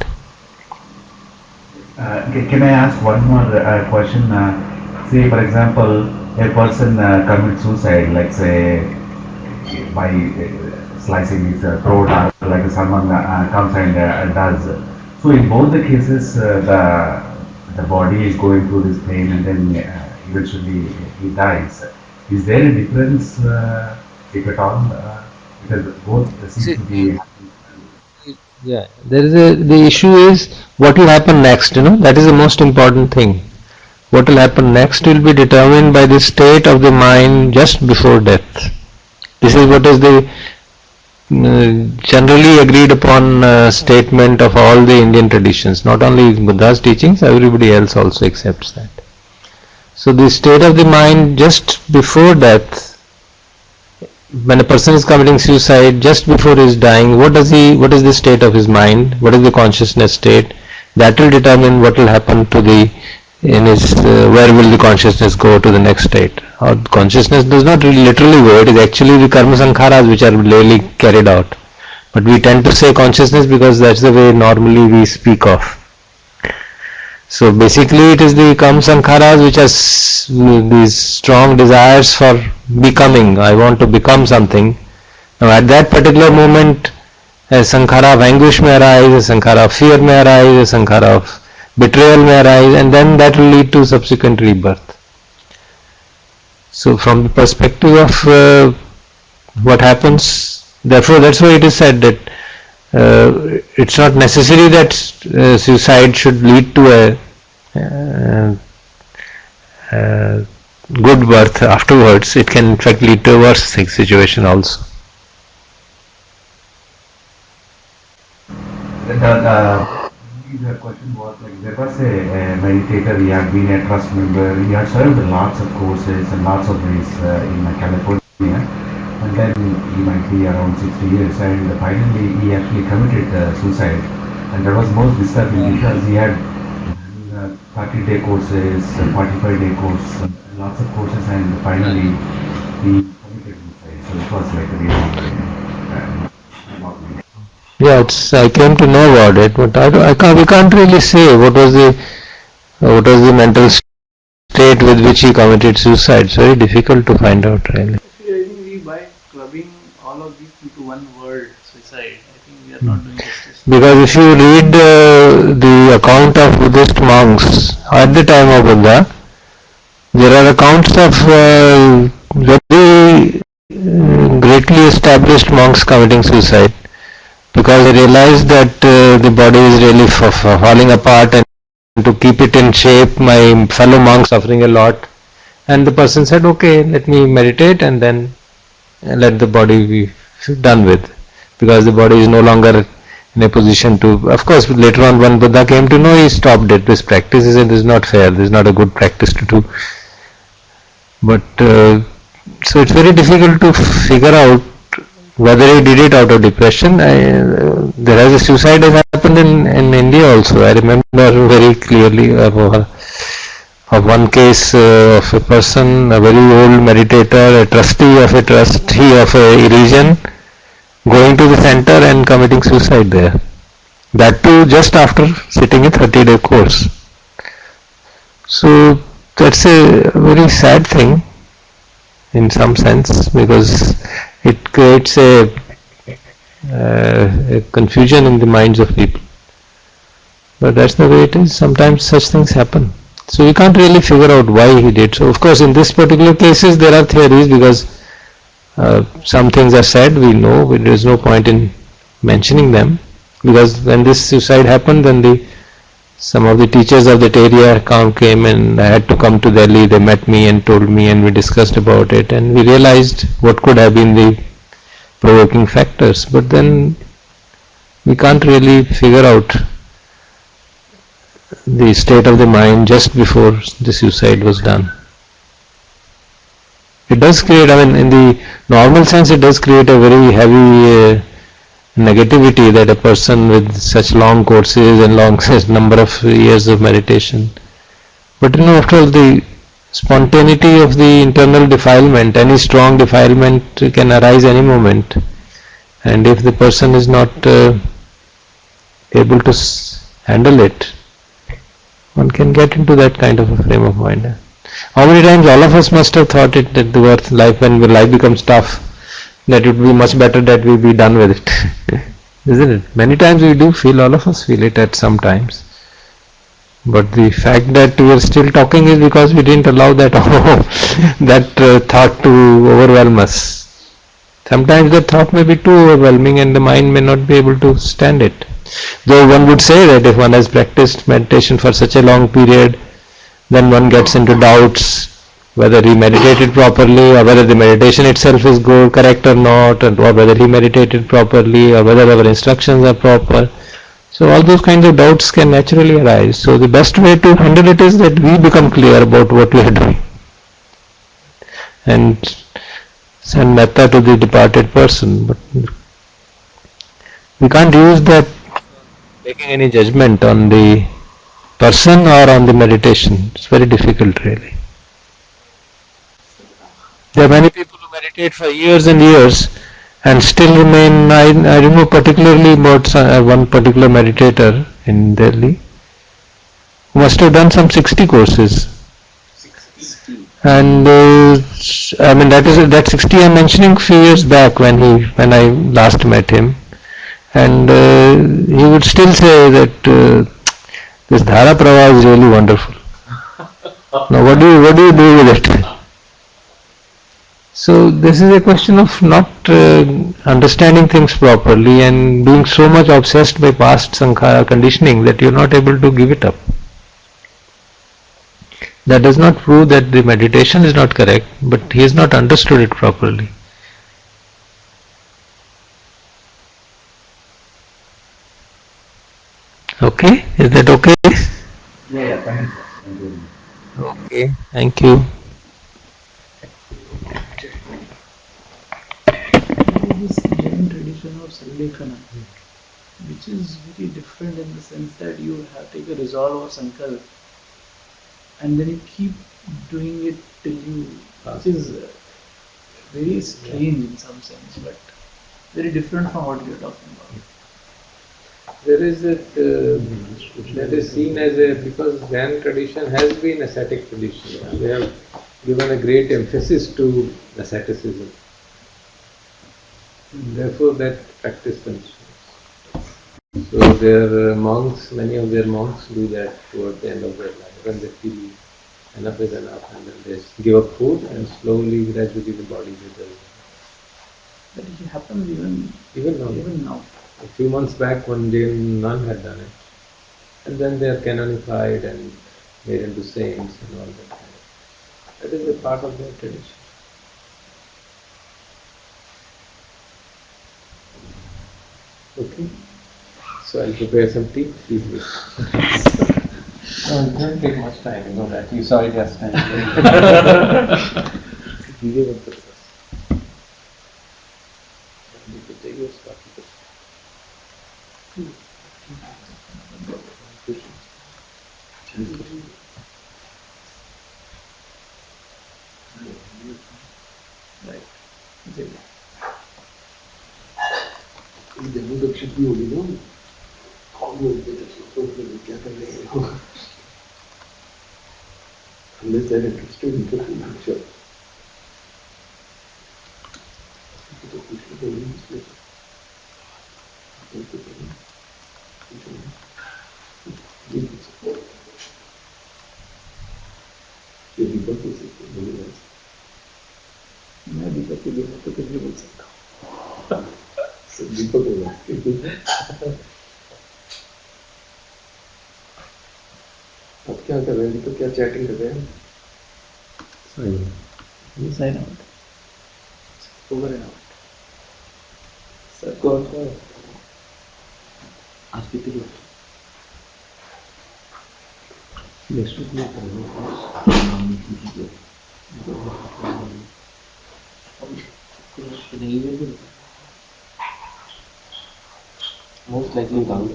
Can I ask one more question? Say for example, a person commits suicide, like say by slicing his throat, or like someone comes and does. So in both the cases, the body is going through this pain and then eventually he dies. Is there a difference, if at all? Because both seem to be. Yeah, the issue is what will happen next. That is the most important thing. What will happen next will be determined by the state of the mind just before death. This is what is the generally agreed upon statement of all the Indian traditions. Not only Buddha's teachings, everybody else also accepts that. So the state of the mind just before death, when a person is committing suicide, just before he is dying, what is the state of his mind? What is the consciousness state? That will determine what will happen to where will the consciousness go to the next state. Or consciousness does not really literally go, it is actually the karma sankharas which are daily carried out. But we tend to say consciousness because that's the way normally we speak of. So basically it is the karma sankharas which are these strong desires for becoming. I want to become something. Now at that particular moment, a sankhara of anguish may arise, a sankhara of fear may arise, a sankhara of betrayal may arise, and then that will lead to subsequent rebirth. So from the perspective of what happens, therefore that's why it is said that it's not necessary that suicide should lead to a good birth afterwards. It can in fact lead to a worse situation also. The question was like there was a meditator, he had been a trust member, he had served lots of courses and lots of ways in California, and then he might be around 60 years, and finally he actually committed suicide, and that was most disturbing because he had 30-day courses, 45-day course, lots of courses, and finally he committed suicide. So it was like a really Yeah, I came to know about it, but we can't really say what was the mental state with which he committed suicide. It's very difficult to find out really. I think we by clubbing all of these into one word, suicide, I think we are not doing justice. Because if you read the account of Buddhist monks at the time of Buddha, there are accounts of very greatly established monks committing suicide, because they realized that the body is really falling apart, and to keep it in shape my fellow monks suffering a lot, and the person said, okay, let me meditate and then let the body be done with, because the body is no longer in a position to. Of course later on when Buddha came to know, he stopped it. This practice is not fair, this is not a good practice to do. But so it's very difficult to figure out whether he did it out of depression. There has a suicide has happened in India also. I remember very clearly of one case of a person, a very old meditator, a trustee of a region, going to the center and committing suicide there. That too just after sitting a 30-day course. So that's a very sad thing in some sense, because it creates a confusion in the minds of people. But that's the way it is. Sometimes such things happen. So we can't really figure out why he did so. Of course in this particular cases there are theories, because some things are said, we know, but there is no point in mentioning them, because when this suicide happened, then some of the teachers of that area came, and I had to come to Delhi. They met me and told me, and we discussed about it, and we realized what could have been the provoking factors. But then we can't really figure out the state of the mind just before the suicide was done. It does create, in the normal sense, it does create a very heavy negativity that a person with such long courses and long number of years of meditation. But after all, the spontaneity of the internal defilement, any strong defilement can arise any moment, and if the person is not able to handle it, one can get into that kind of a frame of mind. How many times all of us must have thought it, that when life becomes tough, that it would be much better that we be done with it. Isn't it? Many times we do feel, all of us feel it at some times. But the fact that we are still talking is because we didn't allow that thought to overwhelm us. Sometimes that thought may be too overwhelming and the mind may not be able to stand it. Though one would say that if one has practiced meditation for such a long period, then one gets into doubts whether he meditated properly, or whether the meditation itself is good, correct or not, or whether he meditated properly, or whether our instructions are proper. So all those kinds of doubts can naturally arise. So the best way to handle it is that we become clear about what we are doing and send metta to the departed person. But we can't use that taking any judgment on the person or on the meditation. It's very difficult really. There are many people who meditate for years and years and still remain. I don't know particularly about one particular meditator in Delhi who must have done some 60 courses. 60. And that 60 I'm mentioning a few years back when I last met him, and he would still say that this Dhara Pravaha is really wonderful. Now what do you do with it? So this is a question of not understanding things properly and being so much obsessed by past sankhara conditioning that you're not able to give it up. That does not prove that the meditation is not correct, but he has not understood it properly. Okay, is that okay? Yeah, thank you. Okay, thank you. This Jain tradition of Sarvekana, which is very different in the sense that you have take a resolve or sankalp and then you keep doing it till you, which is very strange in some sense, but very different from what you're talking about. There is that is seen as a, because Zen tradition has been ascetic tradition. They have given a great emphasis to asceticism. Therefore, that practice continues. So their monks, many of their monks do that toward the end of their life when they feel enough is enough, and then they give up food and slowly, gradually, the body withers. But it happens Even now. even now. A few months back, one Jain nun had done it, and then they are canonified and made into saints and all that. That is a part of their tradition. Okay, so I'll prepare some tea. Please wait. No, it didn't take much time, you know that. You saw it yesterday. You give up the first. You could take your stuff. Right. Exactly. जब दक्षिण भी होगी ना कौन बोलते दक्षिण क्या कर रहे हो unless they're interested in the future तो कुछ भी बोलने इसलिए ये दीपक हो सकते हैं मैं दीपक के बिना तो कुछ भी बोल सकता हूँ दीपक होगा अब क्या कर रहे हैं दीपक क्या चैटिंग कर रहे हैं Sign out. Over and out. Sir, कौन कौन आज कितनी लोग नेक्स्ट वीक में करेंगे Most likely down.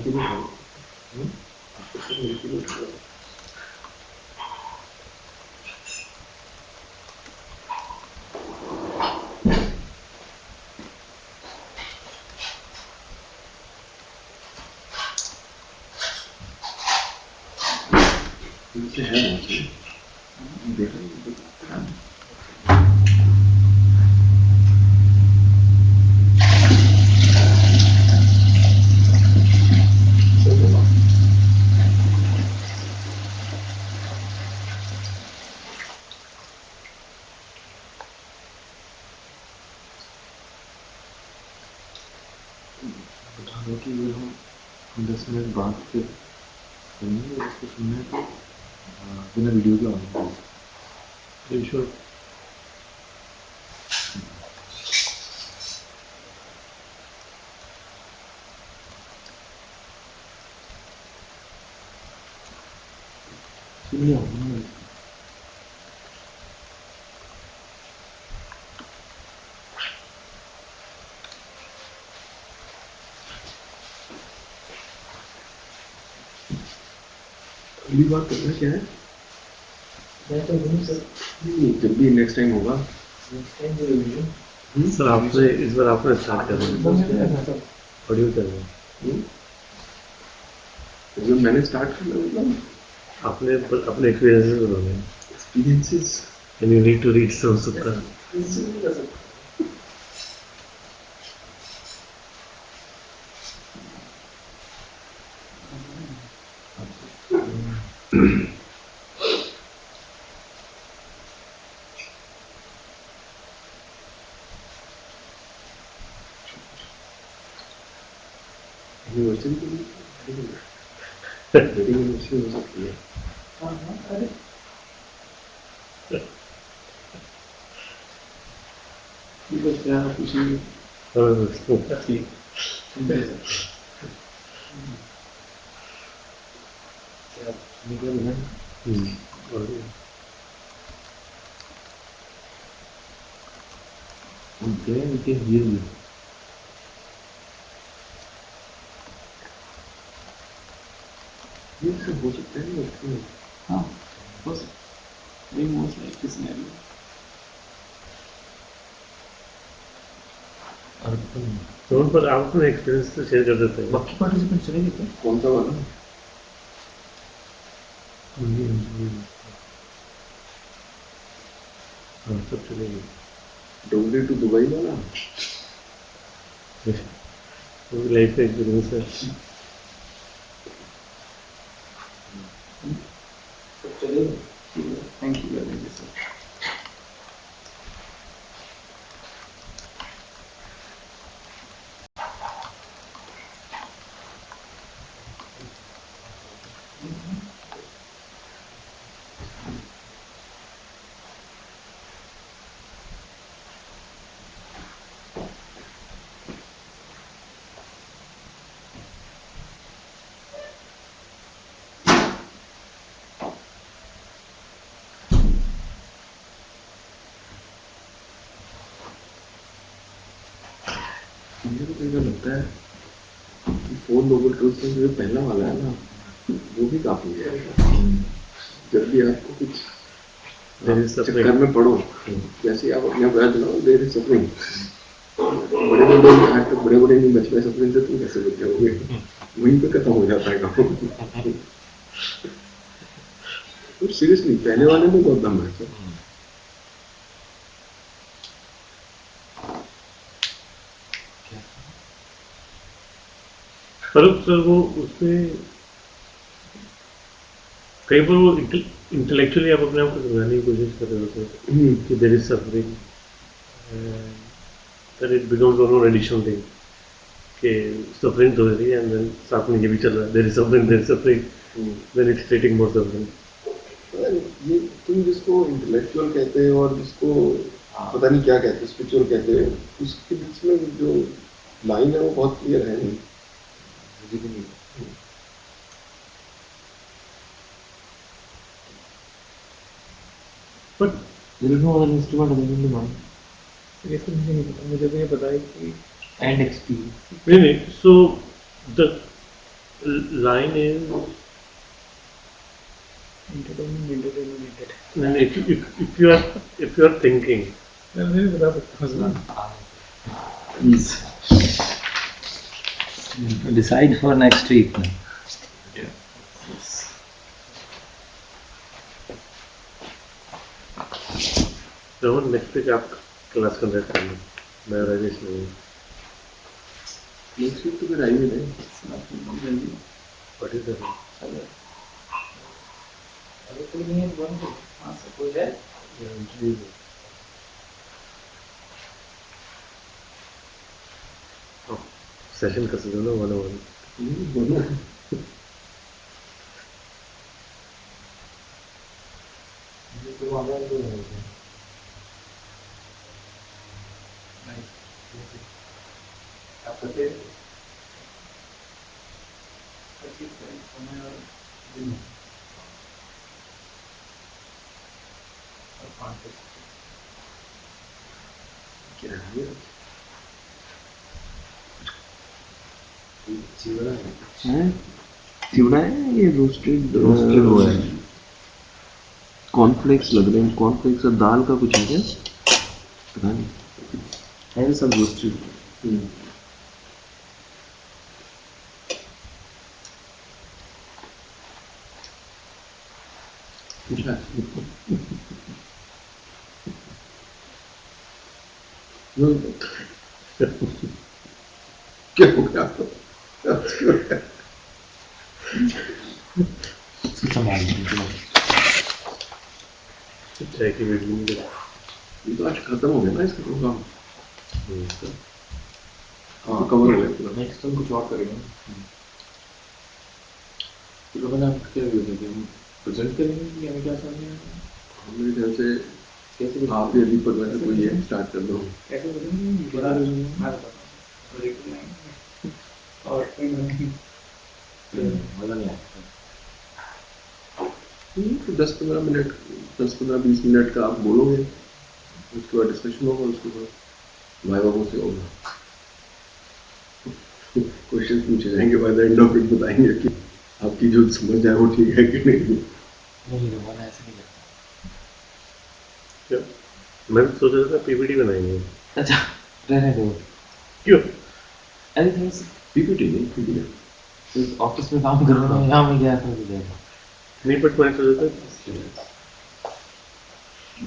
कि हम 10 मिनट बाद फिर सुनेंगे इसको सुनना है तो बिना वीडियो के ऑन Sure. सुनिए होगा अगली बार करना क्या है जब भी नेक्स्ट टाइम होगा सर आपसे इस बार आपने स्टार्ट कर दिया ऑडियो कर रहे जब मैंने स्टार्ट करना मतलब आपने अपने एक्सपीरियंसेस बताने experiences and you need to read some सुक्का यूनिवर्सिटी तो नहीं यूनिवर्सिटी हो सकती है। हाँ हाँ, अरे ठीक है, क्या पूछेंगे? ठीक है sir. Okay, we can hear you. ये सब हो सकता है ना। हाँ, बस वही मोस्ट लाइकली सिनेरियो। तो उन पर आप अपने एक्सपीरियंस तो शेयर कर देते हैं। बाकी पार्टिसिपेंट चलेंगे क्या? कौन सा वाला? हाँ, सब चलेंगे। डोंगरी टू दुबई वाला वो लाइफ का एक्सपीरियंस है। सब चलेगा। ठीक है, thank you very much sir. मुझे तो कई बार लगता है कि 4 नोबल ट्रूथ्स में जो पहला वाला है ना, वो भी काफी है। जब भी आपको कुछ चक्कर में पड़ो, जैसे आप अपने आप याद दिलाओ, देयर इज सफरिंग। बड़े बड़े आज तक बड़े बड़े नहीं बच पाए सफरिंग से, तुम कैसे बच जाओगे? वहीं पे खत्म हो जाता है काम। तो सीरियसली पहले वाले में बहुत दम है। पर सर वो उसमें कई बार वो इंटेलेक्चुअली आप अपने आप को समझाने की कोशिश कर रहे होते हैं कि there is suffering, that it becomes one additional thing कि सफरिंग तो है एंड देन साथ में ये भी चल रहा है, there is suffering, then it's creating more suffering. ये तुम जिसको इंटेलेक्चुअल कहते हो और जिसको पता नहीं क्या कहते हो, स्पिरिचुअल कहते हो, उसके बीच में जो लाइन है वो बहुत क्लियर है नहीं। But there is no other instrument other than the mind ये तो मुझे नहीं पता, मुझे तो ये पता है कि and experience. नहीं, so the line is entertainment then if you are thinking, मैं भी बता सकता हूँ ना। Please decide for next week. तो नेक्स्ट वीक आप क्लास कंडक्ट करना, मैं राजेश नहीं। नेक्स्ट वीक तो फिर आई नहीं। What is that? अरे कोई नहीं है, वन को हाँ सपोज है सेशन कर सकते हो ना 101। आपका फिर अचीव करें समय और दिन और 5 क्या है चिवड़ा है? चिवड़ा है ये रोस्टेड वो है। कॉर्नफ्लेक्स लग रहे हैं, कॉर्नफ्लेक्स और दाल का कुछ है क्या? पता नहीं है, सब रोस्टेड। क्या हो गया? चाय की वीडियो नहीं ये तो आज खत्म हो गया ना इसका प्रोग्राम। हाँ कवर हो गया पूरा। नेक्स्ट टाइम कुछ और करेंगे। तो मैंने आप क्या व्यू देते हैं, प्रेजेंट करेंगे कि हमें क्या समझना है? मेरे ख्याल से कैसे आप ये अभी पर कोई है स्टार्ट कर दो। कैसे करेंगे? मैं बताता हूँ। एक लाइन और मजा नहीं आया। 10-15 मिनट, 10-15-20 मिनट का आप बोलोगे, उसके बाद डिस्कशन होगा, उसके बाद भाई बाबू से होगा, क्वेश्चन पूछे जाएंगे, by the end of it बताएंगे कि आपकी जो समझ आए वो ठीक है कि नहीं। नहीं रोहन ऐसे नहीं करता। क्या मैं भी सोच रहा था पीपीटी बनाएंगे। अच्छा रहने दो। क्यों? एनीथिंग पीपीटी नहीं, पीपीटी ऑफिस में काम कर रहे हैं, यहाँ में गया था हो जाएगा। नहीं बट मैं सोच रहा था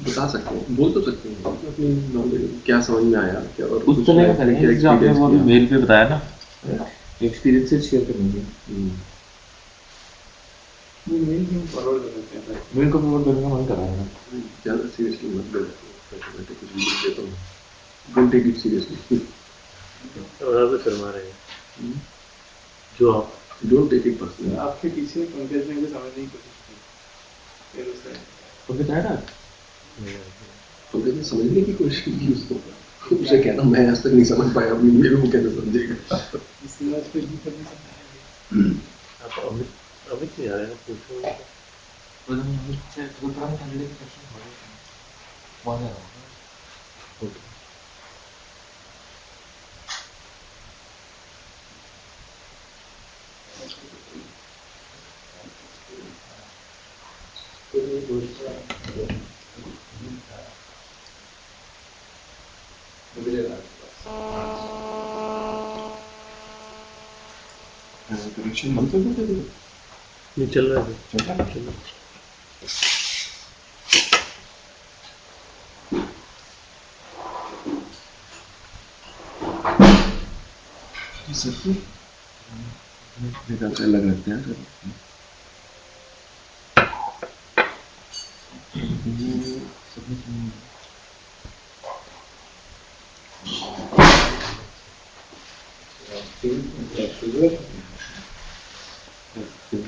बता सकते हैं, बोल तो सकते हैं अपनी नॉलेज क्या समझ में आया क्या, और उस तरह का करेंगे जो आपने वो अभी मेल पे बताया ना, एक्सपीरियंसेस शेयर करेंगे। मेल क्यों फॉरवर्ड कर देते हैं? मेल को फॉरवर्ड करने का मन कर रहा है ना। ज़्यादा सीरियसली मत लो, बैठे कुछ भी लिख देता हूँ, डोंट टेक इट सीरियसली, और तो शर्मा रहे हैं जो आप डोंट टेक इट पर्सनली। आपके पीछे पंकज ने भी समझने की कोशिश की, फिर उसने तो बताया ना तो कहते समझने की कोशिश की उसको, उसे कहना मैं आज तक नहीं समझ पाया, अपनी मेरे को कैसे समझेगा। इसलिए आज पे भी करने से आप अमित नहीं आ रहे हैं, पूछो उनको। तो हम से तो पुराने कैंडिडेट के क्वेश्चन हो रहे हैं। मजा ओके कनेक्शन बंद कर देते थे, नहीं चल रहा है। अलग रखते हैं sir.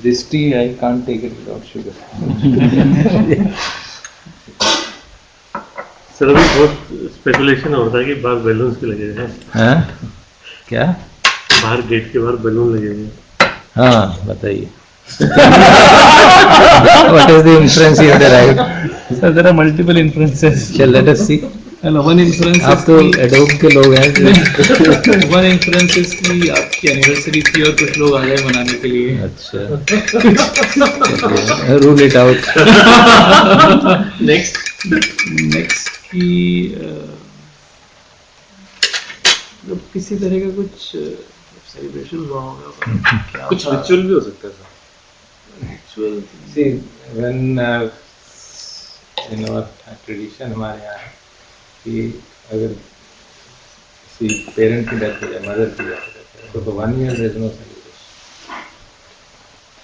This tea I can't take it without sugar. Sir अभी बहुत स्पेकुलेशन होता है कि बाहर बैलून्स के लगे हैं। हाँ क्या? बाहर गेट के बाहर बैलून लगे हैं। हाँ बताइए। What is the inference you have derived? Sir, there are multiple inferences. Shall let us see. One inference आप तो एडोब के लोग हैं जो one inference is कि आपकी एनिवर्सरी थी और कुछ लोग आ गए मनाने के लिए। अच्छा रूल इट आउट। नेक्स्ट की मतलब किसी तरह का कुछ सेलिब्रेशन हुआ होगा, क्या कुछ था? रिचुअल भी हो सकता है sir. Ritual See, when in our tradition हमारे यहाँ है कि अगर किसी पेरेंट की डेथ हो जाए, मदर की डेथ हो जाए, तो for 1 year there is no celebration.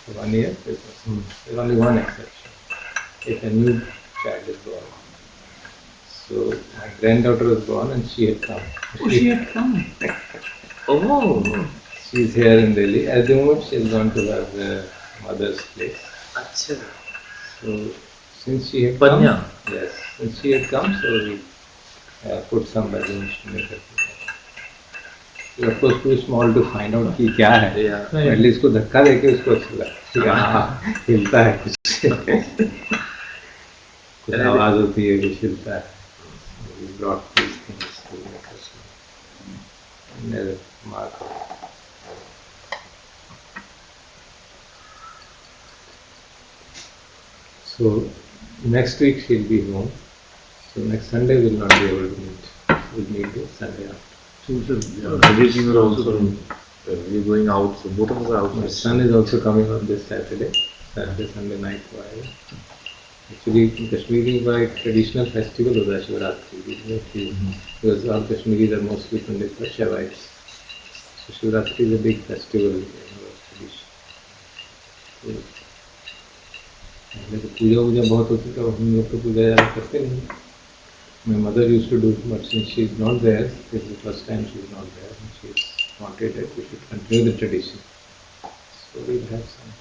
For 1 year there is only one exception. If a new child is born. So my granddaughter was born and she had come. Oh, she had come. Oh She is here in Delhi. At the moment she has gone to her mother's place. अच्छा So since she had Banya. come, yes, since she had come, so we put some balloons to make her feel happy. So of course too small to find out कि क्या है, at least उसको धक्का देके उसको अच्छा लगा, हाँ हिलता है कुछ, कुछ आवाज होती है, कुछ हिलता है. We brought these things to make her smile. And as a mark of So next week she'll be home. So next Sunday we'll not be able to meet. We'll meet the Sunday after. Rajesh are also we're going out, so both of us are My out. son is also coming on this Saturday, Sunday night को आएगा. Actually Kashmiri का एक traditional festival होता है Shivratri, because all Kashmiris are mostly Pandit Vaishnavites. So Shivratri is a big festival in our tradition. So, पहले तो पूजा बहुत होती थी, हम लोग तो पूजा ज़्यादा करते नहीं. My mother used to do, but since she is not there, this is the first time she is not there, and she is wanted that we should continue the tradition. So we'll have some.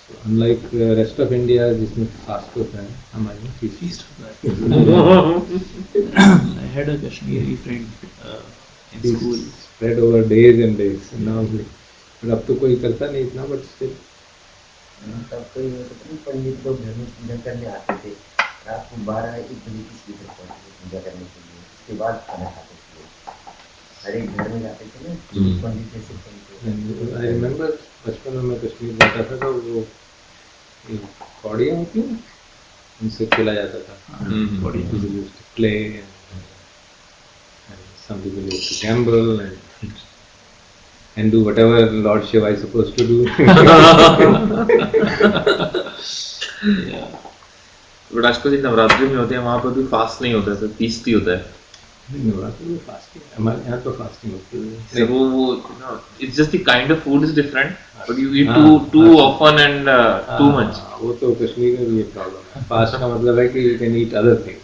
So unlike rest of India, जिसमें fast होता है, हमारे में feast होता है. I had a Kashmiri friend in Feast school. spread over days and days. And now, but अब तो कोई करता नहीं इतना, but still. तब कोई पंडित लोग घर में पूजा करने आते थे, रात को 12-1 बजे की स्लीप तक पहुंचते थे पूजा करने के लिए, उसके बाद खाना खाते थे। हर एक घर में जाते थे ना, पंडित जैसे थे। I remember बचपन में मैं कश्मीर जाता था तो वो कौड़ियाँ होती हैं, उनसे खेला जाता था. कौड़ियाँ. People used to play and some people used to gamble and do whatever Lord Shiva is supposed to do. Yeah. But आजकल जो नवरात्रि में होते हैं वहाँ पर भी फास्ट नहीं होता है, सर फीस्ट ही होता है. नवरात्रि में फास्टिंग, हमारे यहाँ तो फास्टिंग होती है. So वो it's just the kind of food is different, but you eat too often and too much. वो तो कश्मीर में भी ये प्रॉब्लम है. फास्ट का मतलब है कि you can eat other things.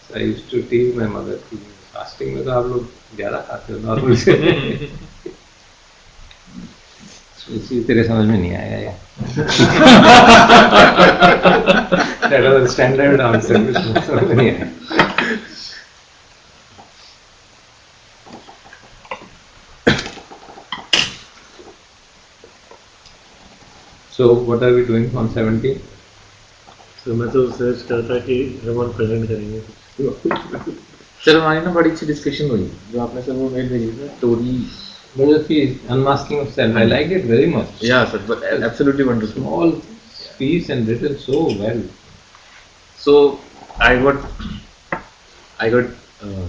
So I used to tease my mother कि फास्टिंग में तो आप लोग ज़्यादा खाते हो नॉर्मल से. इसी तेरे समझ में नहीं आएगा यार. That was the standard answer. समझ में नहीं आया. So what are we doing on 17th? तो मैं तो सर्च कर रहा था कि रमन प्रेजेंट करेंगे. सर हमारी ना बड़ी अच्छी डिस्कशन हुई जो आपने सर वो मेल भेजी थी story. Philosophy is unmasking of self. I liked it very much. Yeah, sir, but absolutely wonderful. Small piece and written so well. So I got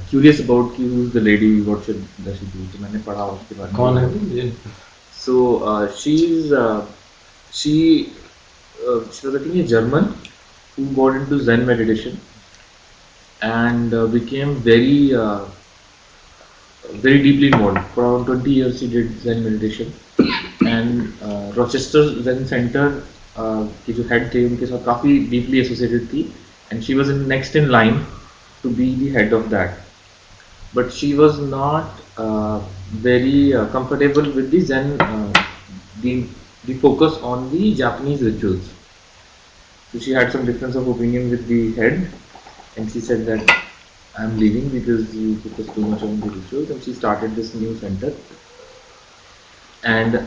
curious about who's the lady, what does she do? तो मैंने पढ़ा उसके बारे में. कौन है वो? So she was I think a German who got into Zen meditation and became very deeply involved. For around 20 years she did Zen meditation and Rochester Zen Center की जो head थे उनके साथ काफ़ी deeply associated थी and she was next in line to be the head of that. But she was not very comfortable with the Zen, the focus on the Japanese rituals. So she had some difference of opinion with the head and she said that I am leaving because you focus too much on the rituals, and she started this new center. And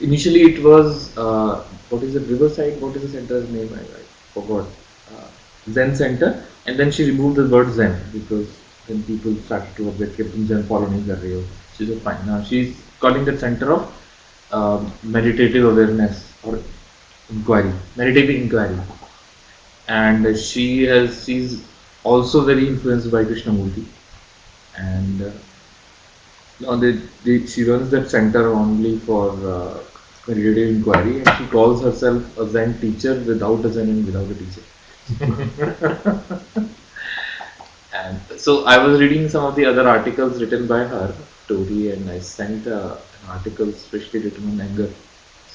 initially it was what is the Riverside? What is the center's name? I forgot. Zen Center, and then she removed the word Zen because then people started to object that Zen follow nahi kar rahe ho. She said fine. Now she's calling that center of meditative awareness or inquiry, meditative inquiry, and she's also very influenced by Krishnamurti, and now she runs that center only for meditative inquiry, and she calls herself a Zen teacher without a Zen and without a teacher. And so I was reading some of the other articles written by her, Tori, and I sent an article especially written on anger.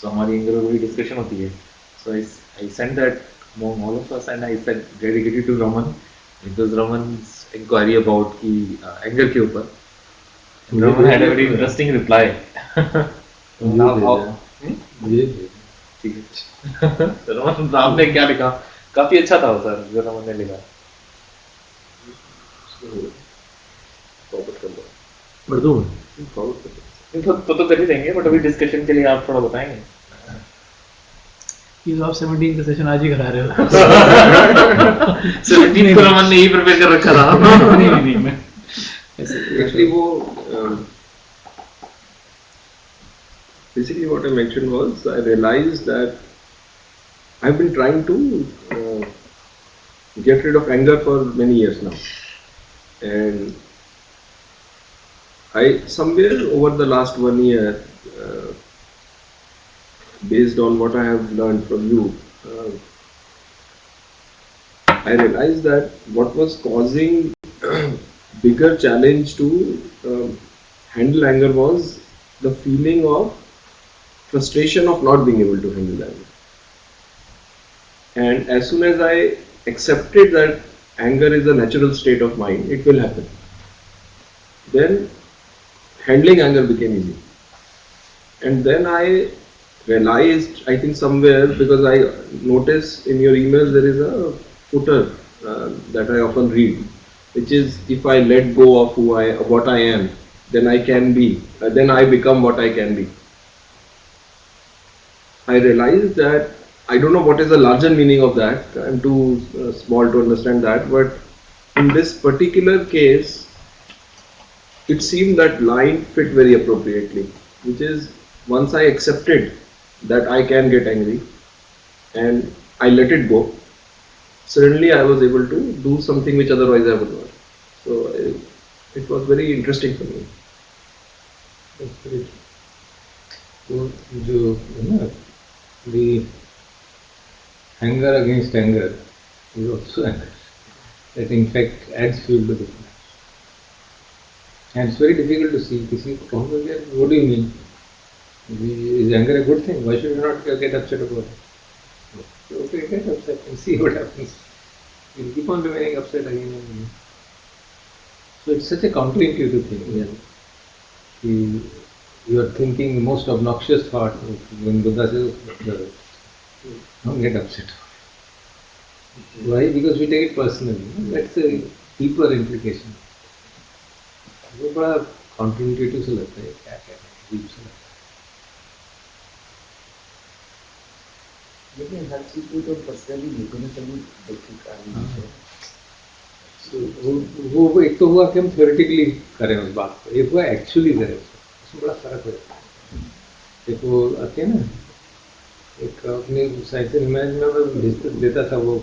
So हमारी anger पर भी discussion होती है. So I sent that among all of us, and I said dedicated to Raman. It was Raman's inquiry about की anger के ऊपर. Raman had a very interesting reply. Now how? ठीक है. रमन राम ने क्या लिखा? काफी अच्छा था वो सर जो रमन ने लिखा. पढ़ दूँ तो कर ही देंगे, बट अभी डिस्कशन के लिए आप थोड़ा बताएंगे. ये तो आप 17 का सेशन आज ही करा रहे हो. 17 को रमन ने ही प्रिपेयर कर रखा था. नहीं मैं Actually, basically what I mentioned was I realized that I've been trying to get rid of anger for many years now, and I somewhere over the last 1 year, based on what I have learned from you, I realized that what was causing bigger challenge to handle anger was the feeling of frustration of not being able to handle anger. And as soon as I accepted that anger is a natural state of mind, it will happen. Then handling anger became easy. And then I realized, I think somewhere, because I noticed in your emails there is a footer that I often read, which is, if I let go of what I am, then I can be, then I become what I can be. I realized that I don't know what is the larger meaning of that. I'm too small to understand that, but in this particular case, it seemed that line fit very appropriately, which is, once I accepted that I can get angry and I let it go, suddenly I was able to do something which otherwise I would not. So it was very interesting for me. तो जो है ना, the anger against anger is also anger that in fact adds fuel to the fire. And it's very difficult to see. किसी को कहूँगा, what do you mean? Is anger a good thing? Why should you not get upset about it? Okay, get upset and see what happens. You'll keep on remaining upset again and again. So it's such a counterintuitive thing. Yeah. You are thinking the most obnoxious thought when Buddha says, don't get upset. Why? Because we take it personally. That's a deeper implication. वो बड़ा counterintuitive से लगता है, क्या कहना है, deep से लगता है। लेकिन हर चीज को तो पर्सनली लेते हैं, कभी देखिए वो एक तो हुआ कि हम theoretically करें उस बात को, एक हुआ actually करें उसमें बड़ा फर्क हो जाता है। एक वो आते हैं ना, एक अपने साइड से इमेज में मैं देता था वो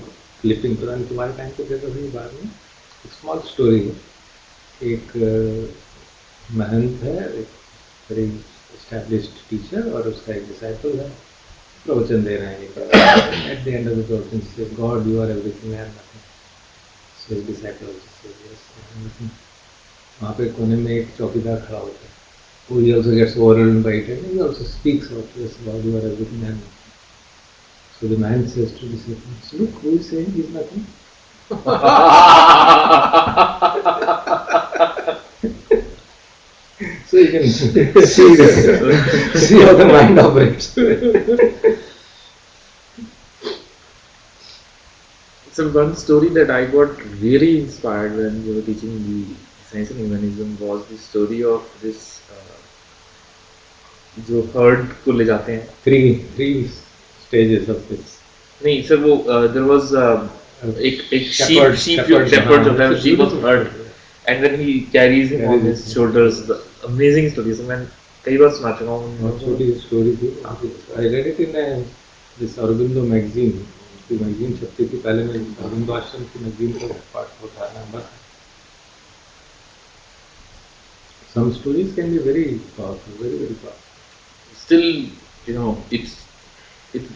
क्लिपिंग, पुराने तुम्हारे टाइम पे देता था, ये बाद में एक स्मॉल स्टोरी है। एक महंत है, एक वेरी एस्टैब्लिश्ड टीचर, और उसका एक डिसाइपल है, प्रवचन दे रहे हैं। At the end of the प्रवचन says, God you are everything and nothing. So his disciple says वहाँ पे कोने में एक चौकीदार खड़ा होता है, who he also gets overwhelmed by it, and he also speaks out, yes, God, you are everything and nothing. So the man says to the disciples, look, who is saying he is nothing? So you can see how the mind operates. So one story that I got really inspired when we were teaching the science and humanism was the story of this जो heard को ले जाते हैं, three stages of this. नहीं sir, वो there was एक sheep जो है, sheep was herd, and then he carries him on his shoulders. The amazing story. So मैं कई बार सुना चुका हूँ. छोटी story थी. I read it in this Aurobindo magazine. उसकी magazine छपती थी पहले, मैं अरविंदो आश्रम की magazine का part होता है number. Some stories can be very powerful, very very powerful. Still, you know, it's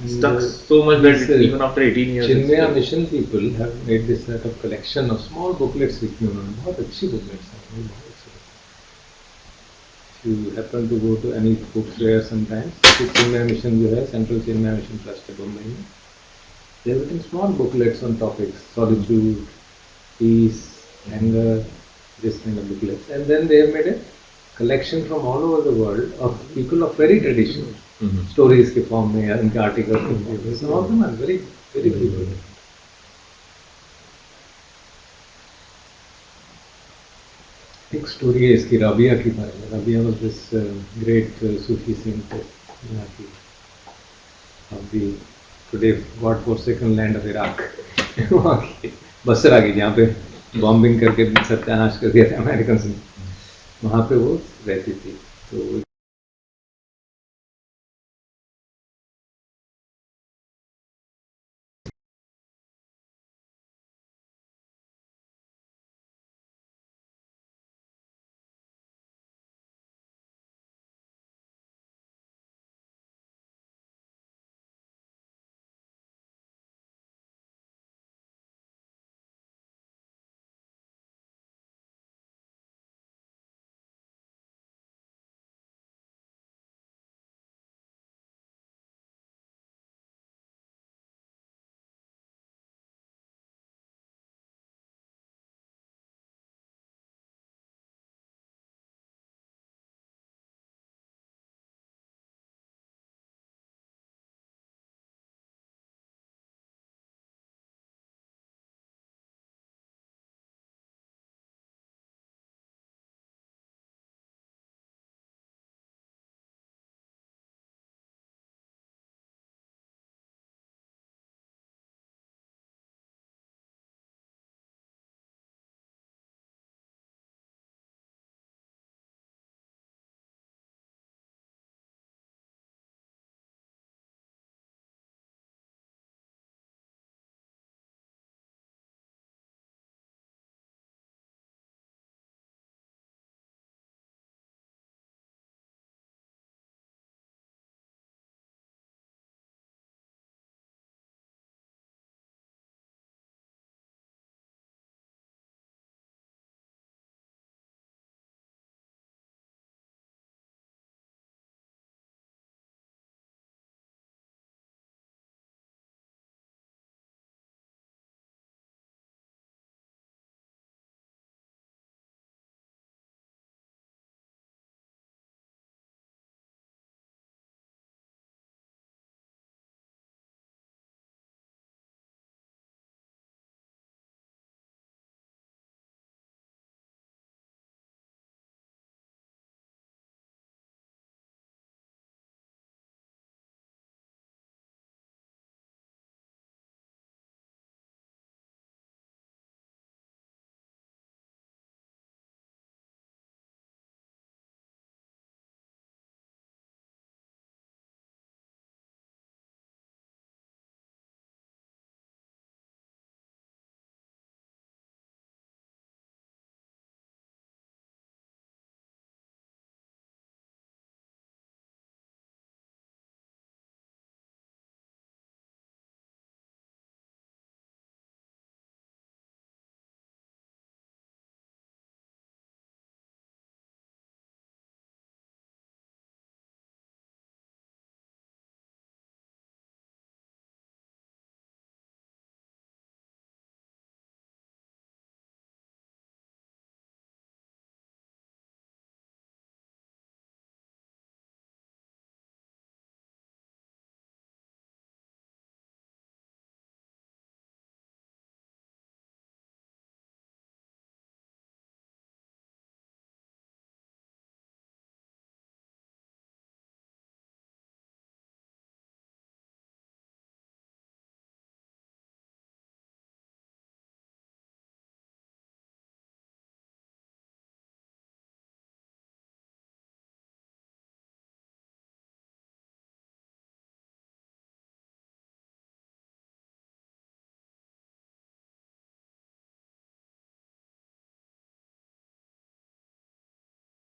stuck so much that even after 18 years. Chinmaya Mission people have made this sort of collection of small booklets लिखी उन्होंने, बहुत अच्छी booklets हैं, बहुत अच्छी. If you happen to go to any book fair sometimes, Chinmaya Mission जो है, Central Chinmaya Mission Trust है Bombay में, they have written small booklets on topics, solitude, peace, anger, this kind of booklets, and then they have made a collection from all over the world of people of very traditional stories के form में या उनके articles में. Some of them are very very beautiful. एक story है इसकी राबिया की बारे में. Rabia was this great Sufi saint यहाँ की of the today God forsaken land of Iraq. वहाँ की बसरा की, जहाँ पे बॉम्बिंग करके सत्यानाश कर दिया था अमेरिकन ने, वहाँ पे वो रहती थी. तो